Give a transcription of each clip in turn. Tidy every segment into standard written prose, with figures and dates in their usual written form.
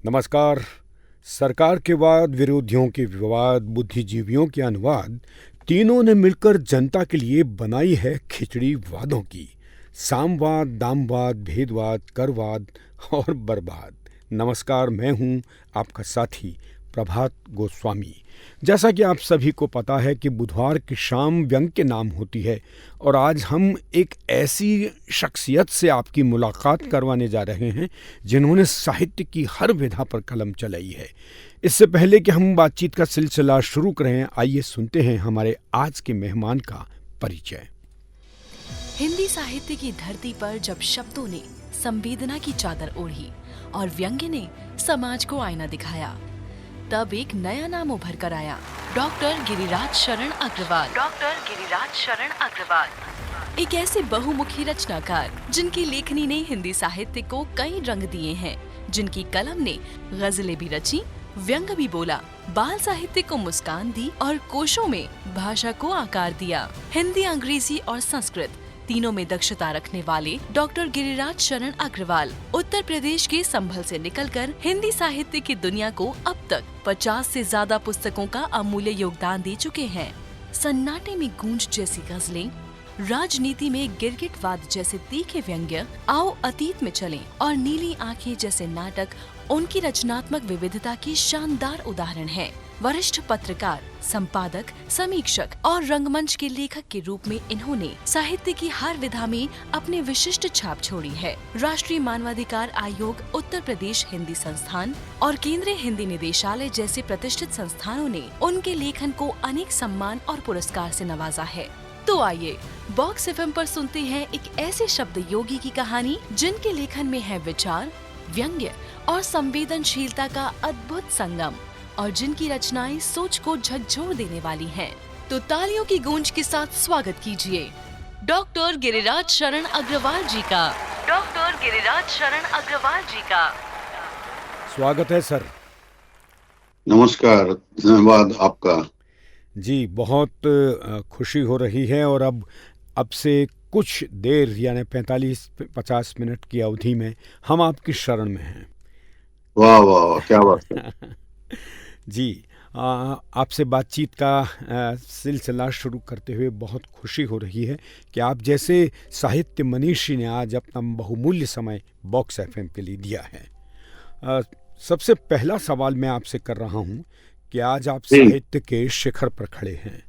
नमस्कार। सरकार के वाद, विरोधियों के विवाद, बुद्धिजीवियों के अनुवाद, तीनों ने मिलकर जनता के लिए बनाई है खिचड़ी वादों की। सामवाद, दामवाद, भेदवाद, करवाद और बर्बाद। नमस्कार, मैं हूं आपका साथी प्रभात गोस्वामी। जैसा कि आप सभी को पता है कि बुधवार की शाम व्यंग के नाम होती है, और आज हम एक ऐसी शख्सियत से आपकी मुलाकात करवाने जा रहे हैं जिन्होंने साहित्य की हर विधा पर कलम चलाई है। इससे पहले कि हम बातचीत का सिलसिला शुरू करें, आइए सुनते हैं हमारे आज के मेहमान का परिचय। हिंदी साहित्य की धरती पर जब शब्दों ने संवेदना की चादर ओढ़ी और व्यंग्य ने समाज को आईना दिखाया, तब एक नया नाम उभर कर आया, डॉक्टर गिरिराज शरण अग्रवाल। एक ऐसे बहुमुखी रचनाकार जिनकी लेखनी ने हिंदी साहित्य को कई रंग दिए हैं, जिनकी कलम ने गजलें भी रची, व्यंग भी बोला, बाल साहित्य को मुस्कान दी और कोशों में भाषा को आकार दिया। हिंदी, अंग्रेजी और संस्कृत तीनों में दक्षता रखने वाले डॉक्टर गिरिराज शरण अग्रवाल उत्तर प्रदेश के संभल से निकलकर हिंदी साहित्य की दुनिया को अब तक 50 से ज्यादा पुस्तकों का अमूल्य योगदान दे चुके हैं। सन्नाटे में गूंज जैसी गजलें, राजनीति में गिरगिटवाद जैसे तीखे व्यंग्य, आओ अतीत में चलें और नीली आंखें जैसे नाटक उनकी रचनात्मक विविधता की शानदार उदाहरण है। वरिष्ठ पत्रकार, संपादक, समीक्षक और रंगमंच के लेखक के रूप में इन्होंने साहित्य की हर विधा में अपनी विशिष्ट छाप छोड़ी है। राष्ट्रीय मानवाधिकार आयोग, उत्तर प्रदेश हिंदी संस्थान और केंद्रीय हिंदी निदेशालय जैसे प्रतिष्ठित संस्थानों ने उनके लेखन को अनेक सम्मान और पुरस्कार से नवाजा है। तो आइए बॉक्स एफएम पर सुनते हैं एक ऐसे शब्द योगी की कहानी जिनके लेखन में है विचार, व्यंग्य और संवेदनशीलता का अद्भुत संगम, और जिनकी रचनाएं सोच को झकझोर देने वाली हैं। तो तालियों की गूंज के साथ स्वागत कीजिए डॉक्टर गिरिराज शरण अग्रवाल जी का। स्वागत है सर। नमस्कार, धन्यवाद आपका। जी, बहुत खुशी हो रही है, और अब से कुछ देर यानी 45-50 मिनट की अवधि में हम आपकी शरण में हैं। वाह वाह वाह, क्या बात है। जी, आपसे बातचीत का सिलसिला शुरू करते हुए बहुत खुशी हो रही है कि आप जैसे साहित्य मनीषी ने आज अपना बहुमूल्य समय बॉक्स एफएम के लिए दिया है। सबसे पहला सवाल मैं आपसे कर रहा हूं कि आज आप साहित्य के शिखर पर खड़े हैं।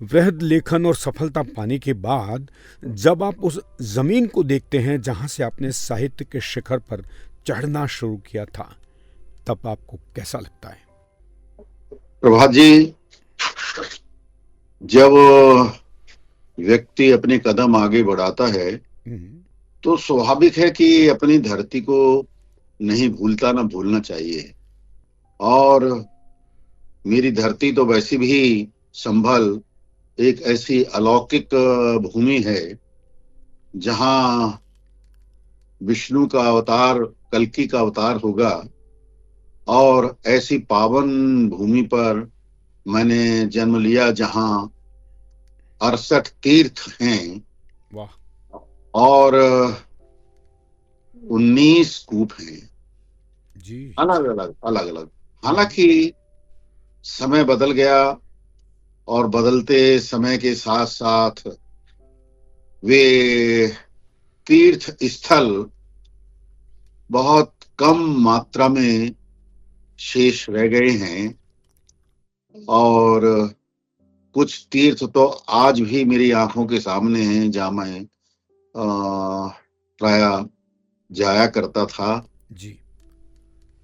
वृहद लेखन और सफलता पाने के बाद जब आप उस जमीन को देखते हैं जहां से आपने साहित्य के शिखर पर चढ़ना शुरू किया था, तब आपको कैसा लगता है? प्रभात जी, जब व्यक्ति अपने कदम आगे बढ़ाता है तो स्वाभाविक है कि अपनी धरती को नहीं भूलता, ना भूलना चाहिए। और मेरी धरती तो वैसे भी संभल एक ऐसी अलौकिक भूमि है जहां विष्णु का अवतार, कल्कि का अवतार होगा, और ऐसी पावन भूमि पर मैंने जन्म लिया जहां 68 तीर्थ हैं। वाह। और 19 कूप हैं जी। अलग अलग। हालांकि समय बदल गया, और बदलते समय के साथ साथ वे तीर्थ स्थल बहुत कम मात्रा में शेष रह गए हैं, और कुछ तीर्थ तो आज भी मेरी आंखों के सामने हैं जहां मैं प्रायः जाया करता था। जी।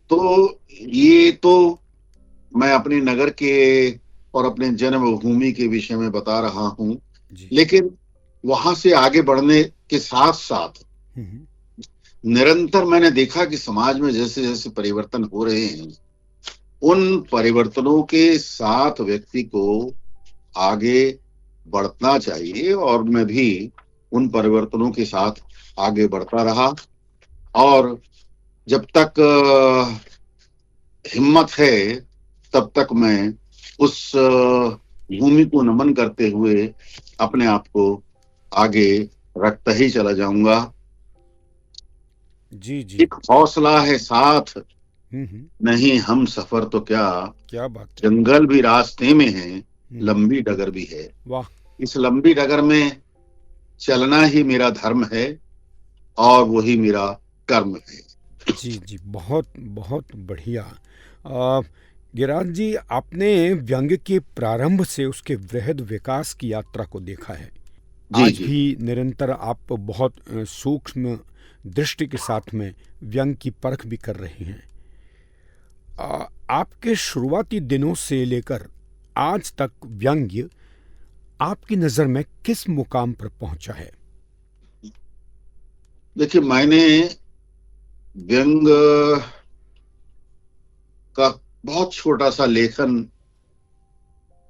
तो ये तो मैं अपने नगर के और अपने जन्मभूमि के विषय में बता रहा हूं, लेकिन वहां से आगे बढ़ने के साथ साथ निरंतर मैंने देखा कि समाज में जैसे जैसे परिवर्तन हो रहे हैं, उन परिवर्तनों के साथ व्यक्ति को आगे बढ़ना चाहिए, और मैं भी उन परिवर्तनों के साथ आगे बढ़ता रहा। और जब तक हिम्मत है तब तक मैं उस भूमि को नमन करते हुए अपने आप को आगे रखता ही चला जाऊंगा। जी जी। एक हौसला है साथ नहीं हम सफर तो क्या, क्या बात है। जंगल भी रास्ते में है, हम्म, लंबी डगर भी है। वाह। इस लंबी डगर में चलना ही मेरा धर्म है और वही मेरा कर्म है। जी जी, बहुत बहुत बढ़िया। आ, गिरिराज जी, आपने व्यंग के प्रारंभ से उसके वृहद विकास की यात्रा को देखा है। जी आज जी। भी निरंतर आप बहुत सूक्ष्म दृष्टि के साथ में व्यंग की परख भी कर रहे हैं। आपके शुरुआती दिनों से लेकर आज तक व्यंग्य आपकी नज़र में किस मुकाम पर पहुंचा है? देखिए, मैंने व्यंग का बहुत छोटा सा लेखन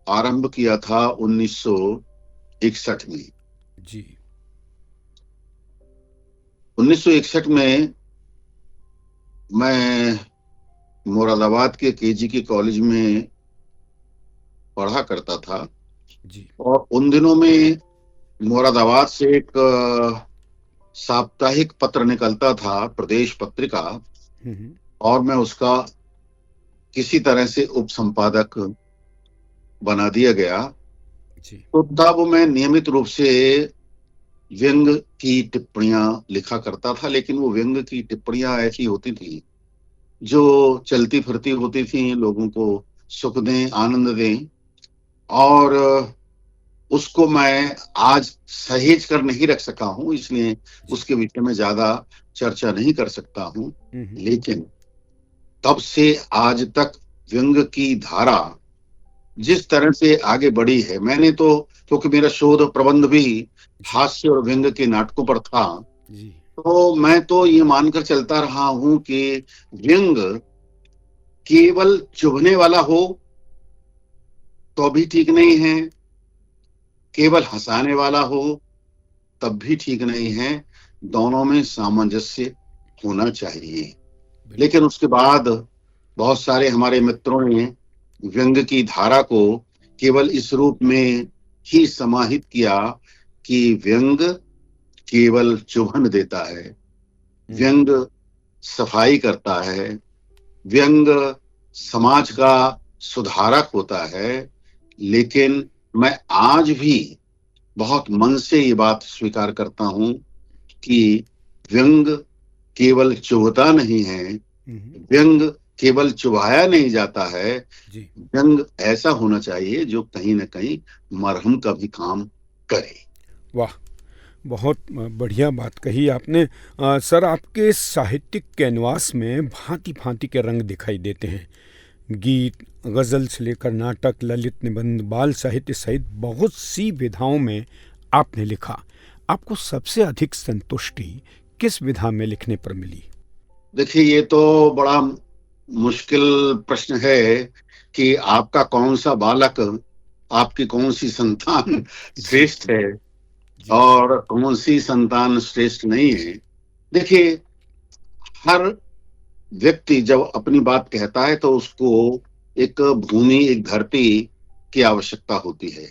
आरंभ किया था 1961 में। जी। 1961 में मैं मुरादाबाद के केजी के कॉलेज में पढ़ा करता था जी। और उन दिनों में मुरादाबाद से एक साप्ताहिक पत्र निकलता था, प्रदेश पत्रिका, हम्म, और मैं उसका किसी तरह से उप संपादक बना दिया गया। जी। तो तब मैं नियमित रूप से व्यंग की टिप्पणियां लिखा करता था, लेकिन वो व्यंग की टिप्पणियां ऐसी होती थी जो चलती फिरती होती थी, लोगों को सुख दें, आनंद दें, और उसको मैं आज सहेज कर नहीं रख सका हूं, इसलिए उसके विषय में ज्यादा चर्चा नहीं कर सकता हूं। लेकिन तब से आज तक व्यंग की धारा जिस तरह से आगे बढ़ी है, मैंने तो, क्योंकि मेरा शोध प्रबंध भी हास्य और व्यंग के नाटकों पर था, जी। तो मैं तो ये मानकर चलता रहा हूं कि व्यंग केवल चुभने वाला हो तो भी ठीक नहीं है, केवल हंसाने वाला हो तब भी ठीक नहीं है, दोनों में सामंजस्य होना चाहिए। लेकिन उसके बाद बहुत सारे हमारे मित्रों ने व्यंग की धारा को केवल इस रूप में ही समाहित किया कि व्यंग केवल चुभन देता है, व्यंग सफाई करता है, व्यंग समाज का सुधारक होता है। लेकिन मैं आज भी बहुत मन से ये बात स्वीकार करता हूं कि व्यंग केवल चुभता नहीं है, व्यंग केवल चुभाया नहीं जाता है, व्यंग ऐसा होना चाहिए जो कहीं ना कहीं मरहम का भी काम करे। वाह, बहुत बढ़िया बात कही आपने। सर, आपके साहित्यिक कैनवास में भांति भांति के रंग दिखाई देते हैं। गीत, गज़ल से लेकर नाटक, ललित निबंध, बाल साहित्य सहित बहुत सी विधाओं में आपने लिखा। आपको सबसे अधिक संतुष्टि किस विधा में लिखने पर मिली? देखिए, ये तो बड़ा मुश्किल प्रश्न है कि आपका कौन सा बालक, आपकी कौन सी संतान श्रेष्ठ है और कौन सी संतान श्रेष्ठ नहीं है। देखिए, हर व्यक्ति जब अपनी बात कहता है तो उसको एक भूमि, एक धरती की आवश्यकता होती है।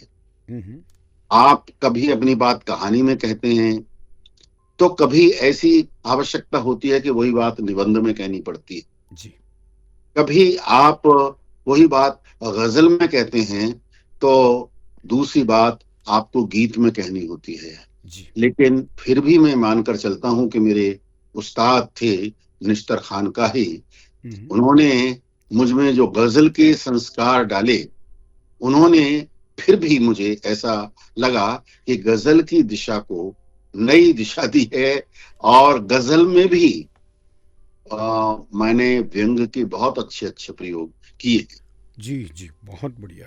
आप कभी अपनी बात कहानी में कहते हैं तो कभी ऐसी आवश्यकता होती है कि वही बात निबंध में कहनी पड़ती है जी। कभी आप वही बात गजल में कहते हैं तो दूसरी बात आपको गीत में कहनी होती है जी। लेकिन फिर भी मैं मानकर चलता हूं कि मेरे उस्ताद थे निश्तर खानकाही, उन्होंने मुझ में जो गजल के संस्कार डाले, उन्होंने फिर भी मुझे ऐसा लगा कि गजल की दिशा को नई दिशा दी है और गजल में भी मैंने व्यंग के बहुत अच्छे अच्छे प्रयोग किए। जी जी, बहुत बढ़िया।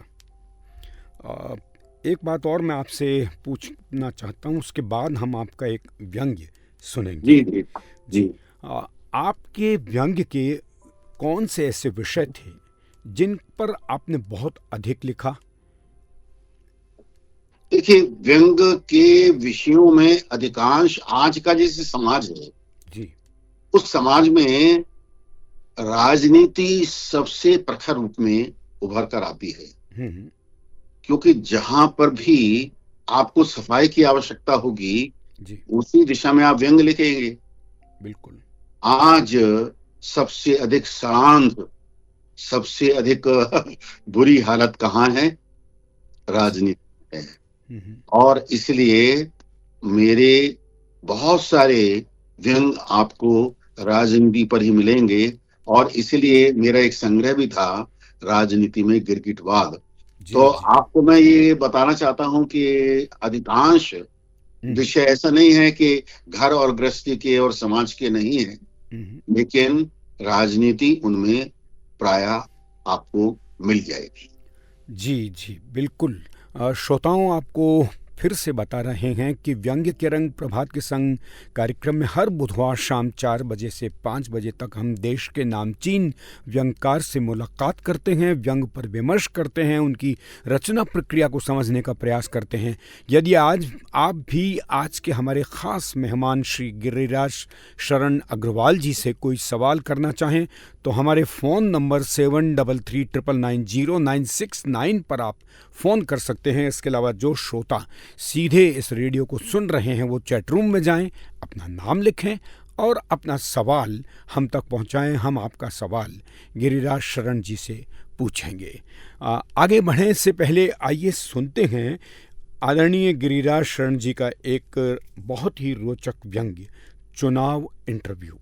एक बात और मैं आपसे पूछना चाहता हूँ, उसके बाद हम आपका एक व्यंग्य सुनेंगे। जी जी जी। आपके व्यंग्य के कौन से ऐसे विषय थे जिन पर आपने बहुत अधिक लिखा? देखिए, व्यंग के विषयों में अधिकांश आज का जैसे समाज है जी, उस समाज में राजनीति सबसे प्रखर रूप में उभर कर आती है। क्योंकि जहां पर भी आपको सफाई की आवश्यकता होगी जी, उसी दिशा में आप व्यंग लिखेंगे। बिल्कुल। आज सबसे अधिक शांत, सबसे अधिक बुरी हालत कहाँ है? राजनीति में है। और इसलिए मेरे बहुत सारे व्यंग आपको राजनीति पर ही मिलेंगे, और इसलिए मेरा एक संग्रह भी था, राजनीति में गिरगिटवाद। तो आपको मैं ये बताना चाहता हूं कि अधिकांश विषय ऐसा नहीं है कि घर और गृहस्थी के और समाज के नहीं है, लेकिन राजनीति उनमें प्रायः आपको मिल जाएगी। जी, बिल्कुल। श्रोताओं, आपको फिर से बता रहे हैं कि व्यंग्य के रंग प्रभात के संग कार्यक्रम में हर बुधवार शाम 4 बजे से 5 बजे तक हम देश के नामचीन व्यंग्यकार से मुलाकात करते हैं, व्यंग पर विमर्श करते हैं, उनकी रचना प्रक्रिया को समझने का प्रयास करते हैं। यदि आज आप भी आज के हमारे ख़ास मेहमान श्री गिरिराज शरण अग्रवाल जी से कोई सवाल करना चाहें तो हमारे फ़ोन नंबर 73390969 पर आप फ़ोन कर सकते हैं। इसके अलावा जो श्रोता सीधे इस रेडियो को सुन रहे हैं वो चैट रूम में जाएं, अपना नाम लिखें और अपना सवाल हम तक पहुंचाएं। हम आपका सवाल गिरिराज शरण जी से पूछेंगे। आगे बढ़ें इससे पहले आइए सुनते हैं आदरणीय गिरिराज शरण जी का एक बहुत ही रोचक व्यंग्य, चुनाव इंटरव्यू।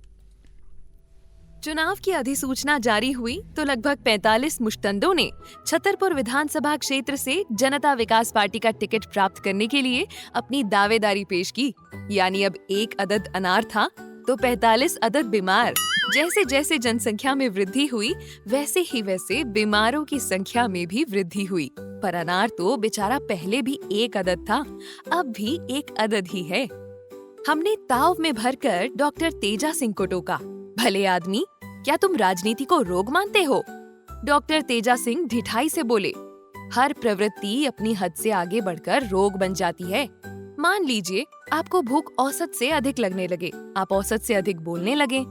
चुनाव की अधिसूचना जारी हुई तो लगभग 45 मुश्तंदों ने छतरपुर विधानसभा क्षेत्र से जनता विकास पार्टी का टिकट प्राप्त करने के लिए अपनी दावेदारी पेश की। यानी अब 1 अदद अनार था तो 45 अदद बीमार। जैसे जैसे जनसंख्या में वृद्धि हुई वैसे बीमारों की संख्या में भी वृद्धि हुई। पर अनार तो बेचारा पहले भी 1 अदद था, अब भी 1 अदद ही है। हमने ताव में भरकर डॉक्टर तेजा सिंह को टोका, भले आदमी, क्या तुम राजनीति को रोग मानते हो? डॉक्टर तेजा सिंह ढिठाई से बोले, हर प्रवृत्ति अपनी हद से आगे बढ़कर रोग बन जाती है। मान लीजिए आपको भूख औसत से अधिक लगने लगे, आप औसत से अधिक बोलने लगे,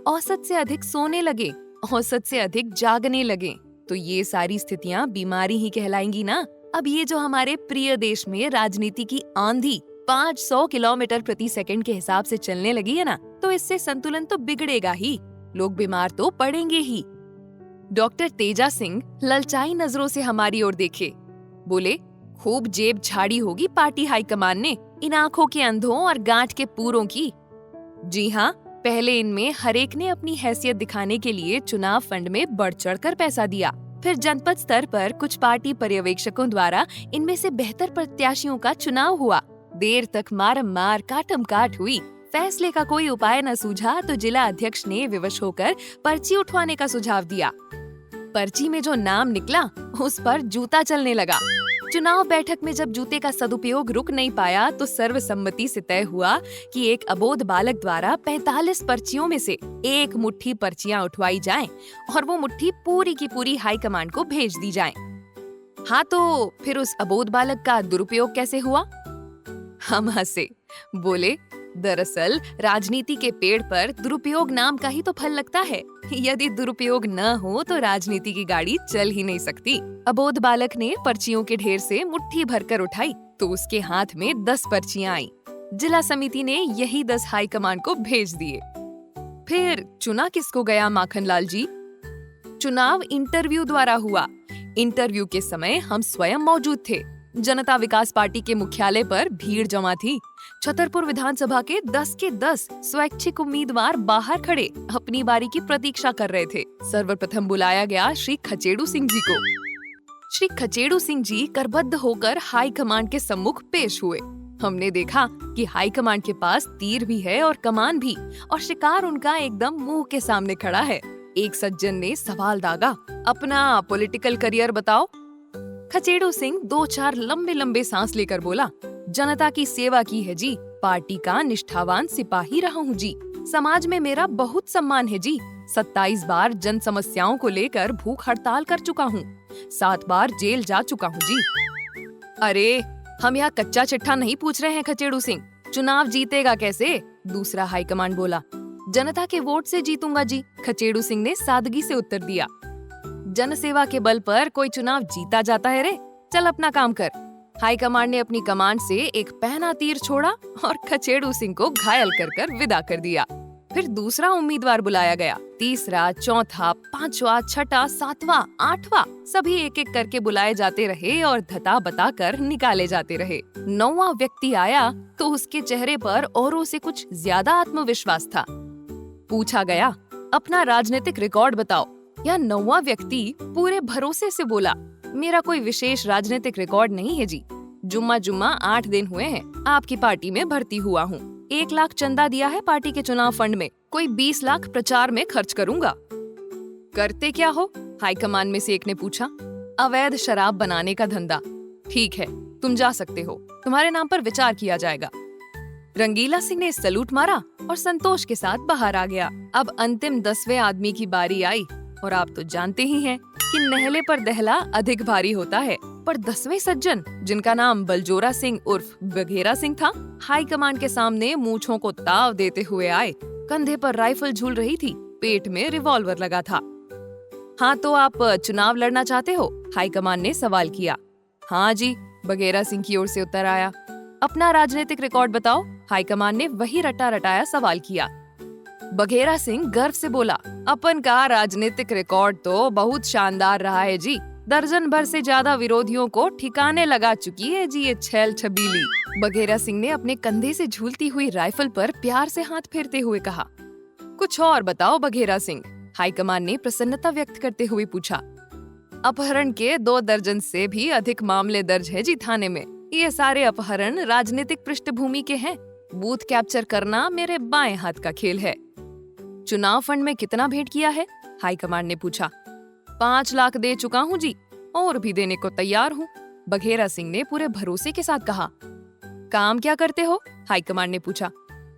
औसत से अधिक सोने लगे, औसत से अधिक जागने लगे, तो ये सारी स्थितियां बीमारी ही कहलाएंगी ना। अब ये जो हमारे प्रिय देश में राजनीति की आंधी 500 किलोमीटर प्रति सेकंड के हिसाब से चलने लगी है ना, तो इससे संतुलन तो बिगड़ेगा ही, लोग बीमार तो पड़ेंगे ही। डॉक्टर तेजा सिंह ललचाई नजरों से हमारी ओर देखे, बोले, खूब जेब झाड़ी होगी पार्टी हाईकमान ने इन आंखों के अंधों और गांठ के पूरों की। जी हाँ, पहले इनमें हर एक ने अपनी हैसियत दिखाने के लिए चुनाव फंड में बढ़ चढ़कर पैसा दिया। फिर जनपद स्तर पर कुछ पार्टी पर्यवेक्षकों द्वारा इनमें से बेहतर प्रत्याशियों का चुनाव हुआ। देर तक मारम मार काटम काट हुई। फैसले का कोई उपाय न सूझा तो जिला अध्यक्ष ने विवश होकर पर्ची उठवाने का सुझाव दिया। पर्ची में जो नाम निकला उस पर जूता चलने लगा। चुनाव बैठक में जब जूते का सदुपयोग रुक नहीं पाया तो सर्वसम्मति से तय हुआ कि एक अबोध बालक द्वारा 45 पर्चियों में से 1 मुट्ठी पर्चियां उठवाई जाएं और वो मुट्ठी पूरी की पूरी हाईकमान को भेज दी जाएं। हाँ, तो फिर उस अबोध बालक का दुरुपयोग कैसे हुआ? हम हंसे, बोले, दरअसल राजनीति के पेड़ पर दुरुपयोग नाम का ही तो फल लगता है। यदि दुरुपयोग न हो तो राजनीति की गाड़ी चल ही नहीं सकती। अबोध बालक ने पर्चियों के ढेर से मुट्ठी भरकर उठाई तो उसके हाथ में 10 पर्चियां आई। जिला समिति ने यही 10 हाईकमान को भेज दिए। फिर चुना किसको गया माखनलाल जी? चुनाव इंटरव्यू द्वारा हुआ। इंटरव्यू के समय हम स्वयं मौजूद थे। जनता विकास पार्टी के मुख्यालय पर भीड़ जमा थी। छतरपुर विधानसभा के 10 के 10 स्वैच्छिक उम्मीदवार बाहर खड़े अपनी बारी की प्रतीक्षा कर रहे थे। सर्वप्रथम बुलाया गया श्री खचेड़ू सिंह जी को। श्री खचेड़ू सिंह जी करबद्ध होकर हाई कमांड के सम्मुख पेश हुए। हमने देखा कि हाई कमांड के पास तीर भी है और कमान भी, और शिकार उनका एकदम मुंह के सामने खड़ा है। एक सज्जन ने सवाल दागा, अपना पॉलिटिकल करियर बताओ। खचेड़ू सिंह 2-4 लंबे लंबे सांस लेकर बोला, जनता की सेवा की है जी, पार्टी का निष्ठावान सिपाही रहा हूँ जी, समाज में मेरा बहुत सम्मान है जी, 27 बार जन समस्याओं को लेकर भूख हड़ताल कर चुका हूँ, 7 बार जेल जा चुका हूँ जी। अरे, हम यहाँ कच्चा चिट्ठा नहीं पूछ रहे हैं खचेड़ू सिंह, चुनाव जीतेगा कैसे? दूसरा हाईकमान बोला। जनता के वोट से जीतूंगा जी, खचेड़ू सिंह ने सादगी से उत्तर दिया। जनसेवा के बल पर कोई चुनाव जीता जाता है रे, चल अपना काम कर। हाईकमान ने अपनी कमान से एक पहना तीर छोड़ा और खचेड़ू सिंह को घायल कर विदा कर दिया। फिर दूसरा उम्मीदवार बुलाया गया। तीसरा, चौथा, पांचवा, छठा, सातवां, आठवां, सभी एक एक करके बुलाए जाते रहे और धता बताकर निकाले जाते रहे। 9वां व्यक्ति आया तो उसके चेहरे पर औरों से कुछ ज्यादा आत्मविश्वास था। पूछा गया, अपना राजनीतिक रिकॉर्ड बताओ। यह 9वां व्यक्ति पूरे भरोसे से बोला, मेरा कोई विशेष राजनीतिक रिकॉर्ड नहीं है जी। जुम्मा 8 दिन हुए हैं आपकी पार्टी में भर्ती हुआ हूँ। 1 लाख चंदा दिया है पार्टी के चुनाव फंड में, कोई 20 लाख प्रचार में खर्च करूंगा। करते क्या हो? हाईकमान में से एक ने पूछा। अवैध शराब बनाने का धंधा। ठीक है, तुम जा सकते हो, तुम्हारे नाम पर विचार किया जाएगा। रंगीला सिंह ने सैल्यूट मारा और संतोष के साथ बाहर आ गया। अब अंतिम 10वें आदमी की बारी आई और आप तो जानते ही हैं कि नहले पर दहला अधिक भारी होता है। पर 10वें सज्जन, जिनका नाम बलजोरा सिंह उर्फ बघेरा सिंह था, हाईकमान के सामने मूंछों को ताव देते हुए आए। कंधे पर राइफल झूल रही थी, पेट में रिवॉल्वर लगा था। हाँ, तो आप चुनाव लड़ना चाहते हो? हाईकमान ने सवाल किया। हाँ जी, बघेरा सिंह की ओर से उत्तर आया। अपना राजनीतिक रिकॉर्ड बताओ। हाईकमान ने वही रटा रटाया सवाल किया। बघेरा सिंह गर्व से बोला, अपन का राजनीतिक रिकॉर्ड तो बहुत शानदार रहा है जी। दर्जन भर से ज्यादा विरोधियों को ठिकाने लगा चुकी है जी ये छैल छबीली। बघेरा सिंह ने अपने कंधे से झूलती हुई राइफल पर प्यार से हाथ फेरते हुए कहा। कुछ और बताओ बघेरा सिंह, हाईकमान ने प्रसन्नता व्यक्त करते हुए पूछा। अपहरण के 2 दर्जन से भी अधिक मामले दर्ज है जी थाने में। ये सारे अपहरण राजनीतिक पृष्ठभूमि के हैं। बूथ कैप्चर करना मेरे बाएं हाथ का खेल है। चुनाव फंड में कितना भेंट किया है? हाईकमान ने पूछा। 5 लाख दे चुका हूँ जी, और भी देने को तैयार हूँ, बघेरा सिंह ने पूरे भरोसे के साथ कहा। काम क्या करते हो? हाईकमान ने पूछा।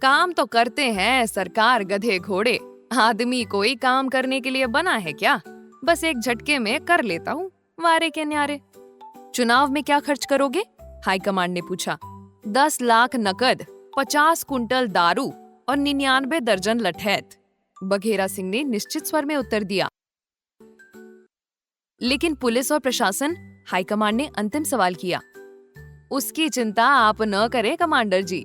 काम तो करते हैं सरकार गधे घोड़े, आदमी कोई काम करने के लिए बना है क्या? बस एक झटके में कर लेता हूँ, वारे के न्यारे। चुनाव में क्या खर्च करोगे? हाईकमान ने पूछा। 10 लाख नकद, 50 कुंटल दारू और 99 दर्जन लठैत, बघेरा सिंह ने निश्चित स्वर में उत्तर दिया। लेकिन पुलिस और प्रशासन? हाईकमान ने अंतिम सवाल किया। उसकी चिंता आप न करें कमांडर जी।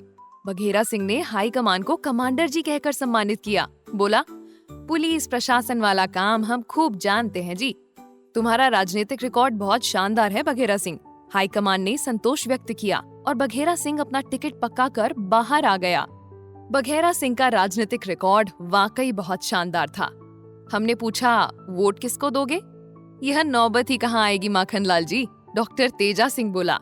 बघेरा सिंह ने हाईकमान को कमांडर जी कहकर सम्मानित किया। बोला, पुलिस प्रशासन वाला काम हम खूब जानते हैं जी। तुम्हारा राजनीतिक रिकॉर्ड बहुत शानदार है बघेरा सिंह। हाईकमान ने संतोष व्यक्त किया और बघेरा सिंह अपना टिकट पक्का कर बाहर आ गया। बघेरा सिंह का राजनीतिक रिकॉर्ड वाकई बहुत शानदार था। हमने पूछा, वोट किसको दोगे? यह नौबत ही कहाँ आएगी माखन लाल जी, डॉक्टर तेजा सिंह बोला।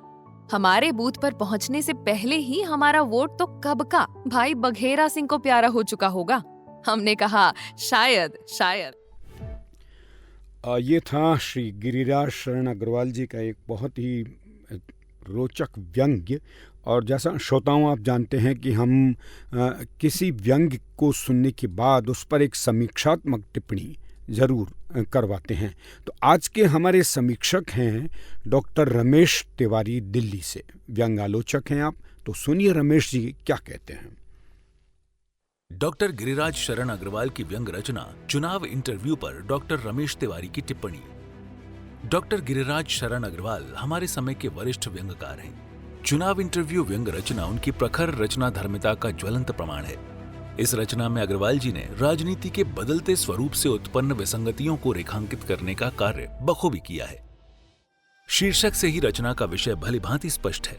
हमारे बूथ पर पहुंचने से पहले ही हमारा वोट तो कब का भाई बघेरा सिंह को प्यारा हो चुका होगा। हमने कहा, शायद। ये था श्री गिरिराज शरण अग्रवाल जी का एक बहुत ही रोचक व्यंग्य। और जैसा श्रोताओं आप जानते हैं कि हम किसी व्यंग्य को सुनने के बाद उस पर एक समीक्षात्मक टिप्पणी ज़रूर करवाते हैं। तो आज के हमारे समीक्षक हैं डॉक्टर रमेश तिवारी, दिल्ली से व्यंग आलोचक हैं आप। तो सुनिए रमेश जी क्या कहते हैं। डॉक्टर गिरिराज शरण अग्रवाल की व्यंग रचना चुनाव इंटरव्यू पर डॉक्टर रमेश तिवारी की टिप्पणी। डॉक्टर गिरिराज शरण अग्रवाल हमारे समय के वरिष्ठ व्यंगकार हैं। चुनाव इंटरव्यू व्यंग रचना उनकी प्रखर रचना धर्मिता का ज्वलंत प्रमाण है। इस रचना में अग्रवाल जी ने राजनीति के बदलते स्वरूप से उत्पन्न विसंगतियों को रेखांकित करने का कार्य बखूबी किया है। शीर्षक से ही रचना का विषय भलीभांति स्पष्ट है।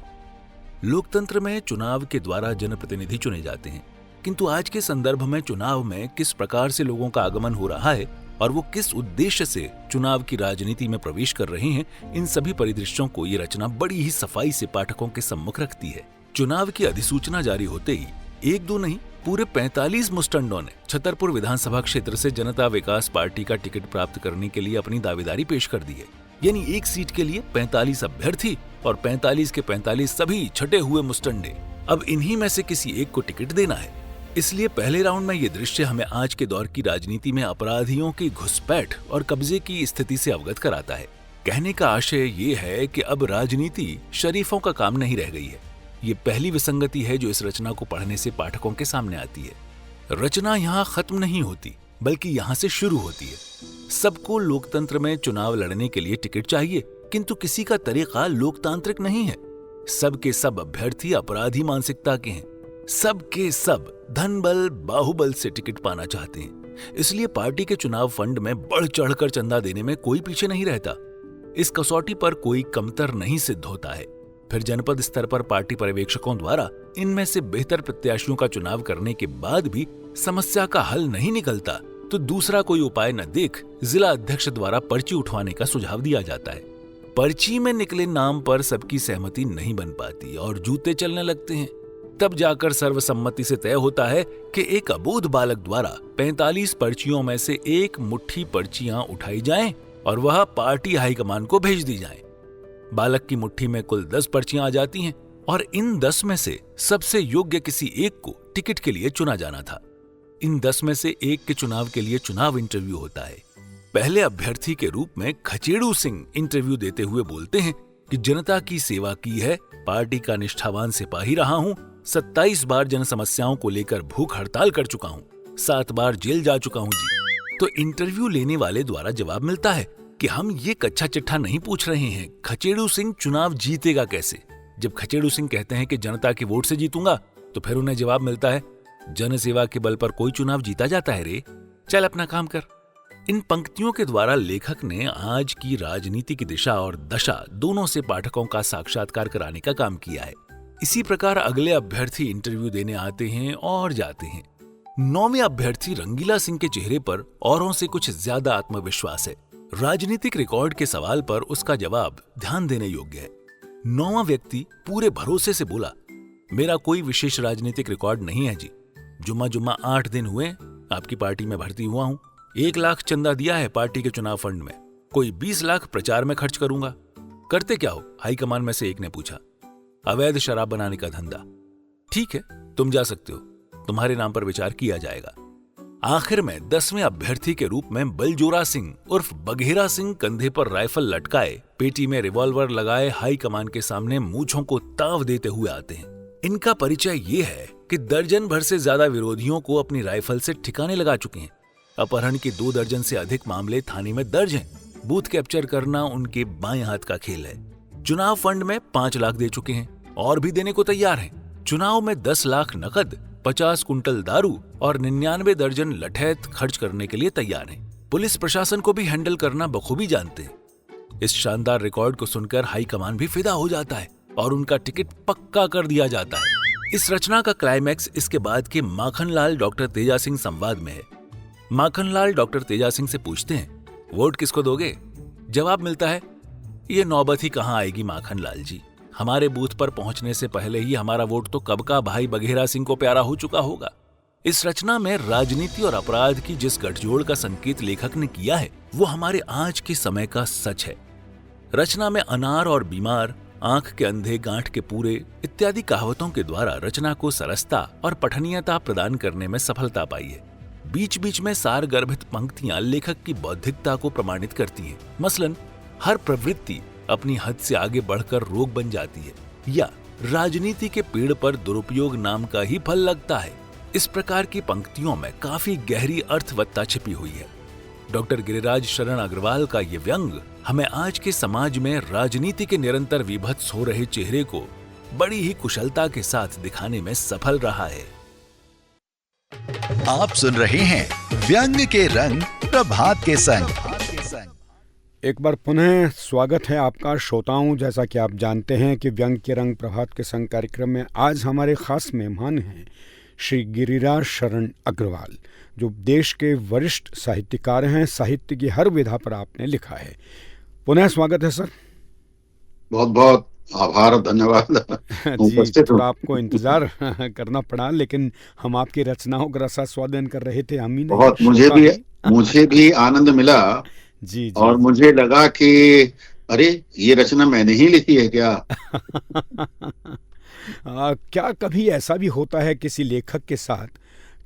लोकतंत्र में चुनाव के द्वारा जनप्रतिनिधि चुने जाते हैं, किंतु आज के संदर्भ में चुनाव में किस प्रकार से लोगों का आगमन हो रहा है और वो किस उद्देश्य से चुनाव की राजनीति में प्रवेश कर रहे हैं, इन सभी परिदृश्यों को ये रचना बड़ी ही सफाई से पाठकों के सम्मुख रखती है। चुनाव की अधिसूचना जारी होते ही 1-2 नहीं पूरे 45 मुस्टंडों ने छतरपुर विधानसभा क्षेत्र से जनता विकास पार्टी का टिकट प्राप्त करने के लिए अपनी दावेदारी पेश कर दी है। यानी एक सीट के लिए 45 अभ्यर्थी और 45 के 45 सभी छटे हुए मुस्टंडे। अब इन्हीं में से किसी एक को टिकट देना है। इसलिए पहले राउंड में ये दृश्य हमें आज के दौर की राजनीति में अपराधियों की घुसपैठ और कब्जे की स्थिति से अवगत कराता है। कहने का आशय ये है कि अब राजनीति शरीफों का काम नहीं रह गई है। ये पहली विसंगति है जो इस रचना को पढ़ने से पाठकों के सामने आती है। रचना यहाँ खत्म नहीं होती, बल्कि यहाँ से शुरू होती है। सबको लोकतंत्र में चुनाव लड़ने के लिए टिकट चाहिए, किंतु किसी का तरीका लोकतांत्रिक नहीं है। सब के सब अभ्यर्थी अपराधी मानसिकता के हैं। सबके सब धन बल बाहुबल से टिकट पाना चाहते हैं, इसलिए पार्टी के चुनाव फंड में बढ़ चढ़कर चंदा देने में कोई पीछे नहीं रहता। इस कसौटी पर कोई कमतर नहीं सिद्ध होता है। फिर जनपद स्तर पर पार्टी पर्यवेक्षकों द्वारा इनमें से बेहतर प्रत्याशियों का चुनाव करने के बाद भी समस्या का हल नहीं निकलता तो दूसरा कोई उपाय न देख जिला अध्यक्ष द्वारा पर्ची उठवाने का सुझाव दिया जाता है। पर्ची में निकले नाम पर सबकी सहमति नहीं बन पाती और जूते चलने लगते हैं। तब जाकर सर्वसम्मति से तय होता है कि एक अबोध बालक द्वारा 45 पर्चियों में से एक मुट्ठी पर्चियां उठाई जाएं और वह पार्टी हाईकमान को भेज दी जाएं। बालक की मुट्ठी में कुल 10 पर्चियां आ जाती हैं और इन 10 में से सबसे योग्य किसी एक को टिकट के लिए चुना जाना था। इन 10 में से एक के चुनाव के लिए चुनाव इंटरव्यू होता है। पहले अभ्यर्थी के रूप में खचेड़ू सिंह इंटरव्यू देते हुए बोलते हैं कि जनता की सेवा की है, पार्टी का निष्ठावान सिपाही रहा हूं, 27 बार जन समस्याओं को लेकर भूख हड़ताल कर चुका हूं, 7 बार जेल जा चुका हूं जी। तो इंटरव्यू लेने वाले द्वारा जवाब मिलता है कि हम ये कच्चा चिट्ठा नहीं पूछ रहे हैं, खचेड़ू सिंह चुनाव जीतेगा कैसे। जब खचेड़ू सिंह कहते हैं कि जनता के वोट से जीतूंगा, तो फिर उन्हें जवाब मिलता है, जन सेवा के बल पर कोई चुनाव जीता जाता है रे, चल अपना काम कर। इन पंक्तियों के द्वारा लेखक ने आज की राजनीति की दिशा और दशा दोनों से पाठकों का साक्षात्कार कराने का काम किया है। इसी प्रकार अगले अभ्यर्थी इंटरव्यू देने आते हैं और जाते हैं। 9वें अभ्यर्थी रंगीला सिंह के चेहरे पर औरों से कुछ ज्यादा आत्मविश्वास है। राजनीतिक रिकॉर्ड के सवाल पर उसका जवाब ध्यान देने योग्य है। 9वां व्यक्ति पूरे भरोसे से बोला, मेरा कोई विशेष राजनीतिक रिकॉर्ड नहीं है जी, जुम्मा 8 दिन हुए आपकी पार्टी में भर्ती हुआ हूं, 1 लाख चंदा दिया है पार्टी के चुनाव फंड में, कोई 20 लाख प्रचार में खर्च करूंगा। करते क्या हो? हाईकमान में से एक ने पूछा। अवैध शराब बनाने का धंधा। ठीक है, तुम जा सकते हो, तुम्हारे नाम पर विचार किया जाएगा। आखिर में 10वें अभ्यर्थी के रूप में बलजोरा सिंह उर्फ बघेरा सिंह कंधे पर राइफल लटकाए, पेटी में रिवॉल्वर लगाए हाईकमान के सामने मूंछों को ताव देते हुए आते हैं। इनका परिचय ये है कि दर्जन भर से ज्यादा विरोधियों को अपनी राइफल से ठिकाने लगा चुके हैं। अपहरण के 2 दर्जन से अधिक मामले थाने में दर्ज हैं। बूथ कैप्चर करना उनके बाएं हाथ का खेल है। चुनाव फंड में 5 लाख दे चुके हैं और भी देने को तैयार हैं। चुनाव में 10 लाख नकद, 50 कुंटल दारू और 99 दर्जन लठैत खर्च करने के लिए तैयार हैं। पुलिस प्रशासन को भी हैंडल करना बखूबी जानते हैं। इस शानदार रिकॉर्ड को सुनकर हाईकमान भी फिदा हो जाता है और उनका टिकट पक्का कर दिया जाता है। इस रचना का क्लाइमैक्स इसके बाद के माखनलाल डॉक्टर तेजा सिंह संवाद में है। माखनलाल डॉक्टर तेजा सिंह से पूछते हैं, वोट किसको दोगे? जवाब मिलता है, ये नौबत ही कहां आएगी माखनलाल जी, हमारे बूथ पर पहुंचने से पहले ही हमारा वोट तो कब का भाई बघेरा सिंह को प्यारा हो चुका होगा। इस रचना में राजनीति और अपराध की जिस गठजोड़ का संकेत लेखक ने किया है वो हमारे आज के समय का सच है। रचना में अनार और बीमार, आंख के अंधे, गांठ के पूरे इत्यादि कहावतों के द्वारा रचना को सरसता और पठनीयता प्रदान करने में सफलता पाई है। बीच बीच में सार गर्भित पंक्तियां लेखक की बौद्धिकता को प्रमाणित करती हैं। मसलन हर प्रवृत्ति अपनी हद से आगे बढ़कर रोग बन जाती है या राजनीति के पेड़ पर दुरुपयोग नाम का ही फल लगता है। इस प्रकार की पंक्तियों में काफी गहरी अर्थवत्ता छिपी हुई है। डॉक्टर गिरिराज शरण अग्रवाल का ये व्यंग हमें आज के समाज में राजनीति के निरंतर विभत्स हो रहे चेहरे को बड़ी ही कुशलता के साथ दिखाने में सफल रहा है। आप सुन रहे हैं व्यंग के रंग प्रभात के संग। एक बार पुनः स्वागत है आपका श्रोताओं। जैसा कि आप जानते हैं कि व्यंग के रंग प्रभात के संग कार्यक्रम में आज हमारे खास मेहमान हैं श्री गिरिराज शरण अग्रवाल, जो देश के वरिष्ठ साहित्यकार हैं। साहित्य की हर विधा पर आपने लिखा है। पुनः स्वागत है सर। बहुत बहुत आभार, धन्यवाद। जी, थोड़ा आपको इंतजार करना पड़ा, लेकिन हम आपकी रचनाओं का रसास्वादन कर रहे थे। हम ही नहीं, बहुत मुझे भी आनंद मिला जी। और मुझे लगा कि अरे ये रचना मैंने ही लिखी है क्या? क्या कभी ऐसा भी होता है किसी लेखक के साथ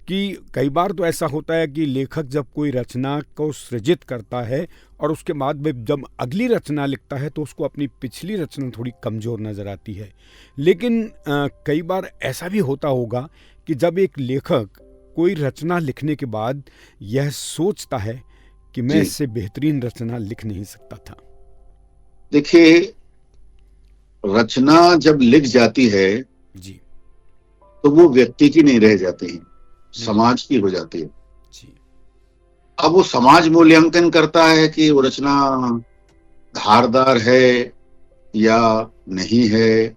कि कई बार तो ऐसा होता है कि लेखक जब कोई रचना को सृजित करता है और उसके बाद जब अगली रचना लिखता है तो उसको अपनी पिछली रचना थोड़ी कमज़ोर नज़र आती है। लेकिन कई बार ऐसा भी होता होगा कि जब एक लेखक कोई रचना लिखने के बाद यह सोचता है कि मैं इससे बेहतरीन रचना लिख नहीं सकता था। देखिए, रचना जब लिख जाती है जी, तो वो व्यक्ति की नहीं रह जाती है, समाज की हो जाती है। जी। अब वो समाज मूल्यांकन करता है कि वो रचना धारदार है या नहीं है,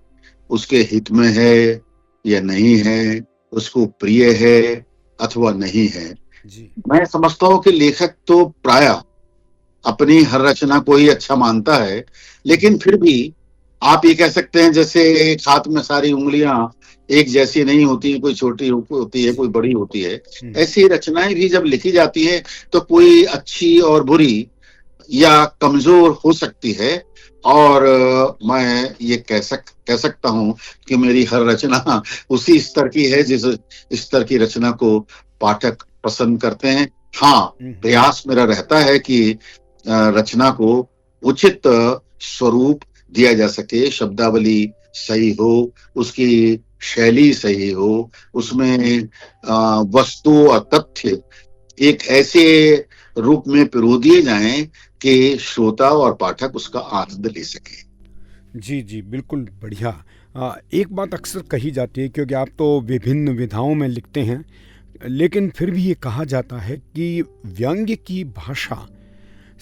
उसके हित में है या नहीं है, उसको प्रिय है अथवा नहीं है। जी। मैं समझता हूँ कि लेखक तो प्रायः अपनी हर रचना को ही अच्छा मानता है, लेकिन फिर भी आप ये कह सकते हैं जैसे एक हाथ में सारी उंगलियां एक जैसी नहीं होती, कोई छोटी होती है, कोई बड़ी होती है। ऐसी रचनाएं भी जब लिखी जाती है तो कोई अच्छी और बुरी या कमजोर हो सकती है, और मैं ये कह सकता हूं कि मेरी हर रचना उसी स्तर की है जिस स्तर की रचना को पाठक पसंद करते हैं। हाँ, प्रयास मेरा रहता है कि रचना को उचित स्वरूप दिया जा सके, शब्दावली सही हो, उसकी शैली सही हो, उसमें वस्तु और तथ्य एक ऐसे रूप में पिरो दिए जाएं कि श्रोता और पाठक उसका आनंद ले सके। जी जी, बिल्कुल बढ़िया। एक बात अक्सर कही जाती है, क्योंकि आप तो विभिन्न विधाओं में लिखते हैं, लेकिन फिर भी ये कहा जाता है कि व्यंग्य की भाषा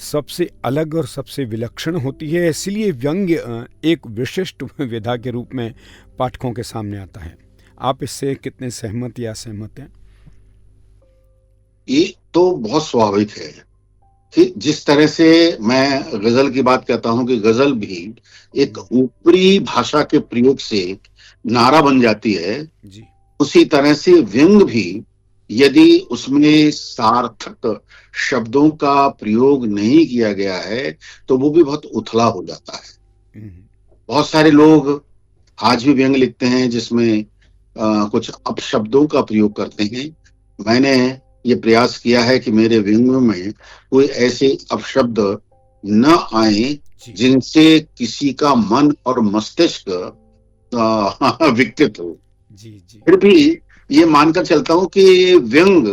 सबसे अलग और सबसे विलक्षण होती है, इसलिए व्यंग्य एक विशिष्ट विधा के रूप में पाठकों के सामने आता है। आप इससे कितने सहमत या असहमत हैं? ये तो बहुत स्वाभाविक है कि जिस तरह से मैं गजल की बात कहता हूं कि गजल भी एक ऊपरी भाषा के प्रयोग से नारा बन जाती है जी। उसी तरह से व्यंग भी यदि उसमें सार्थक शब्दों का प्रयोग नहीं किया गया है तो वो भी बहुत उथला हो जाता है। बहुत सारे लोग आज भी व्यंग लिखते हैं जिसमें कुछ अपशब्दों का प्रयोग करते हैं। मैंने ये प्रयास किया है कि मेरे व्यंग में कोई ऐसे अपशब्द न आए जिनसे किसी का मन और मस्तिष्क विकृत हो। जी जी। फिर भी ये मानकर चलता हूं कि व्यंग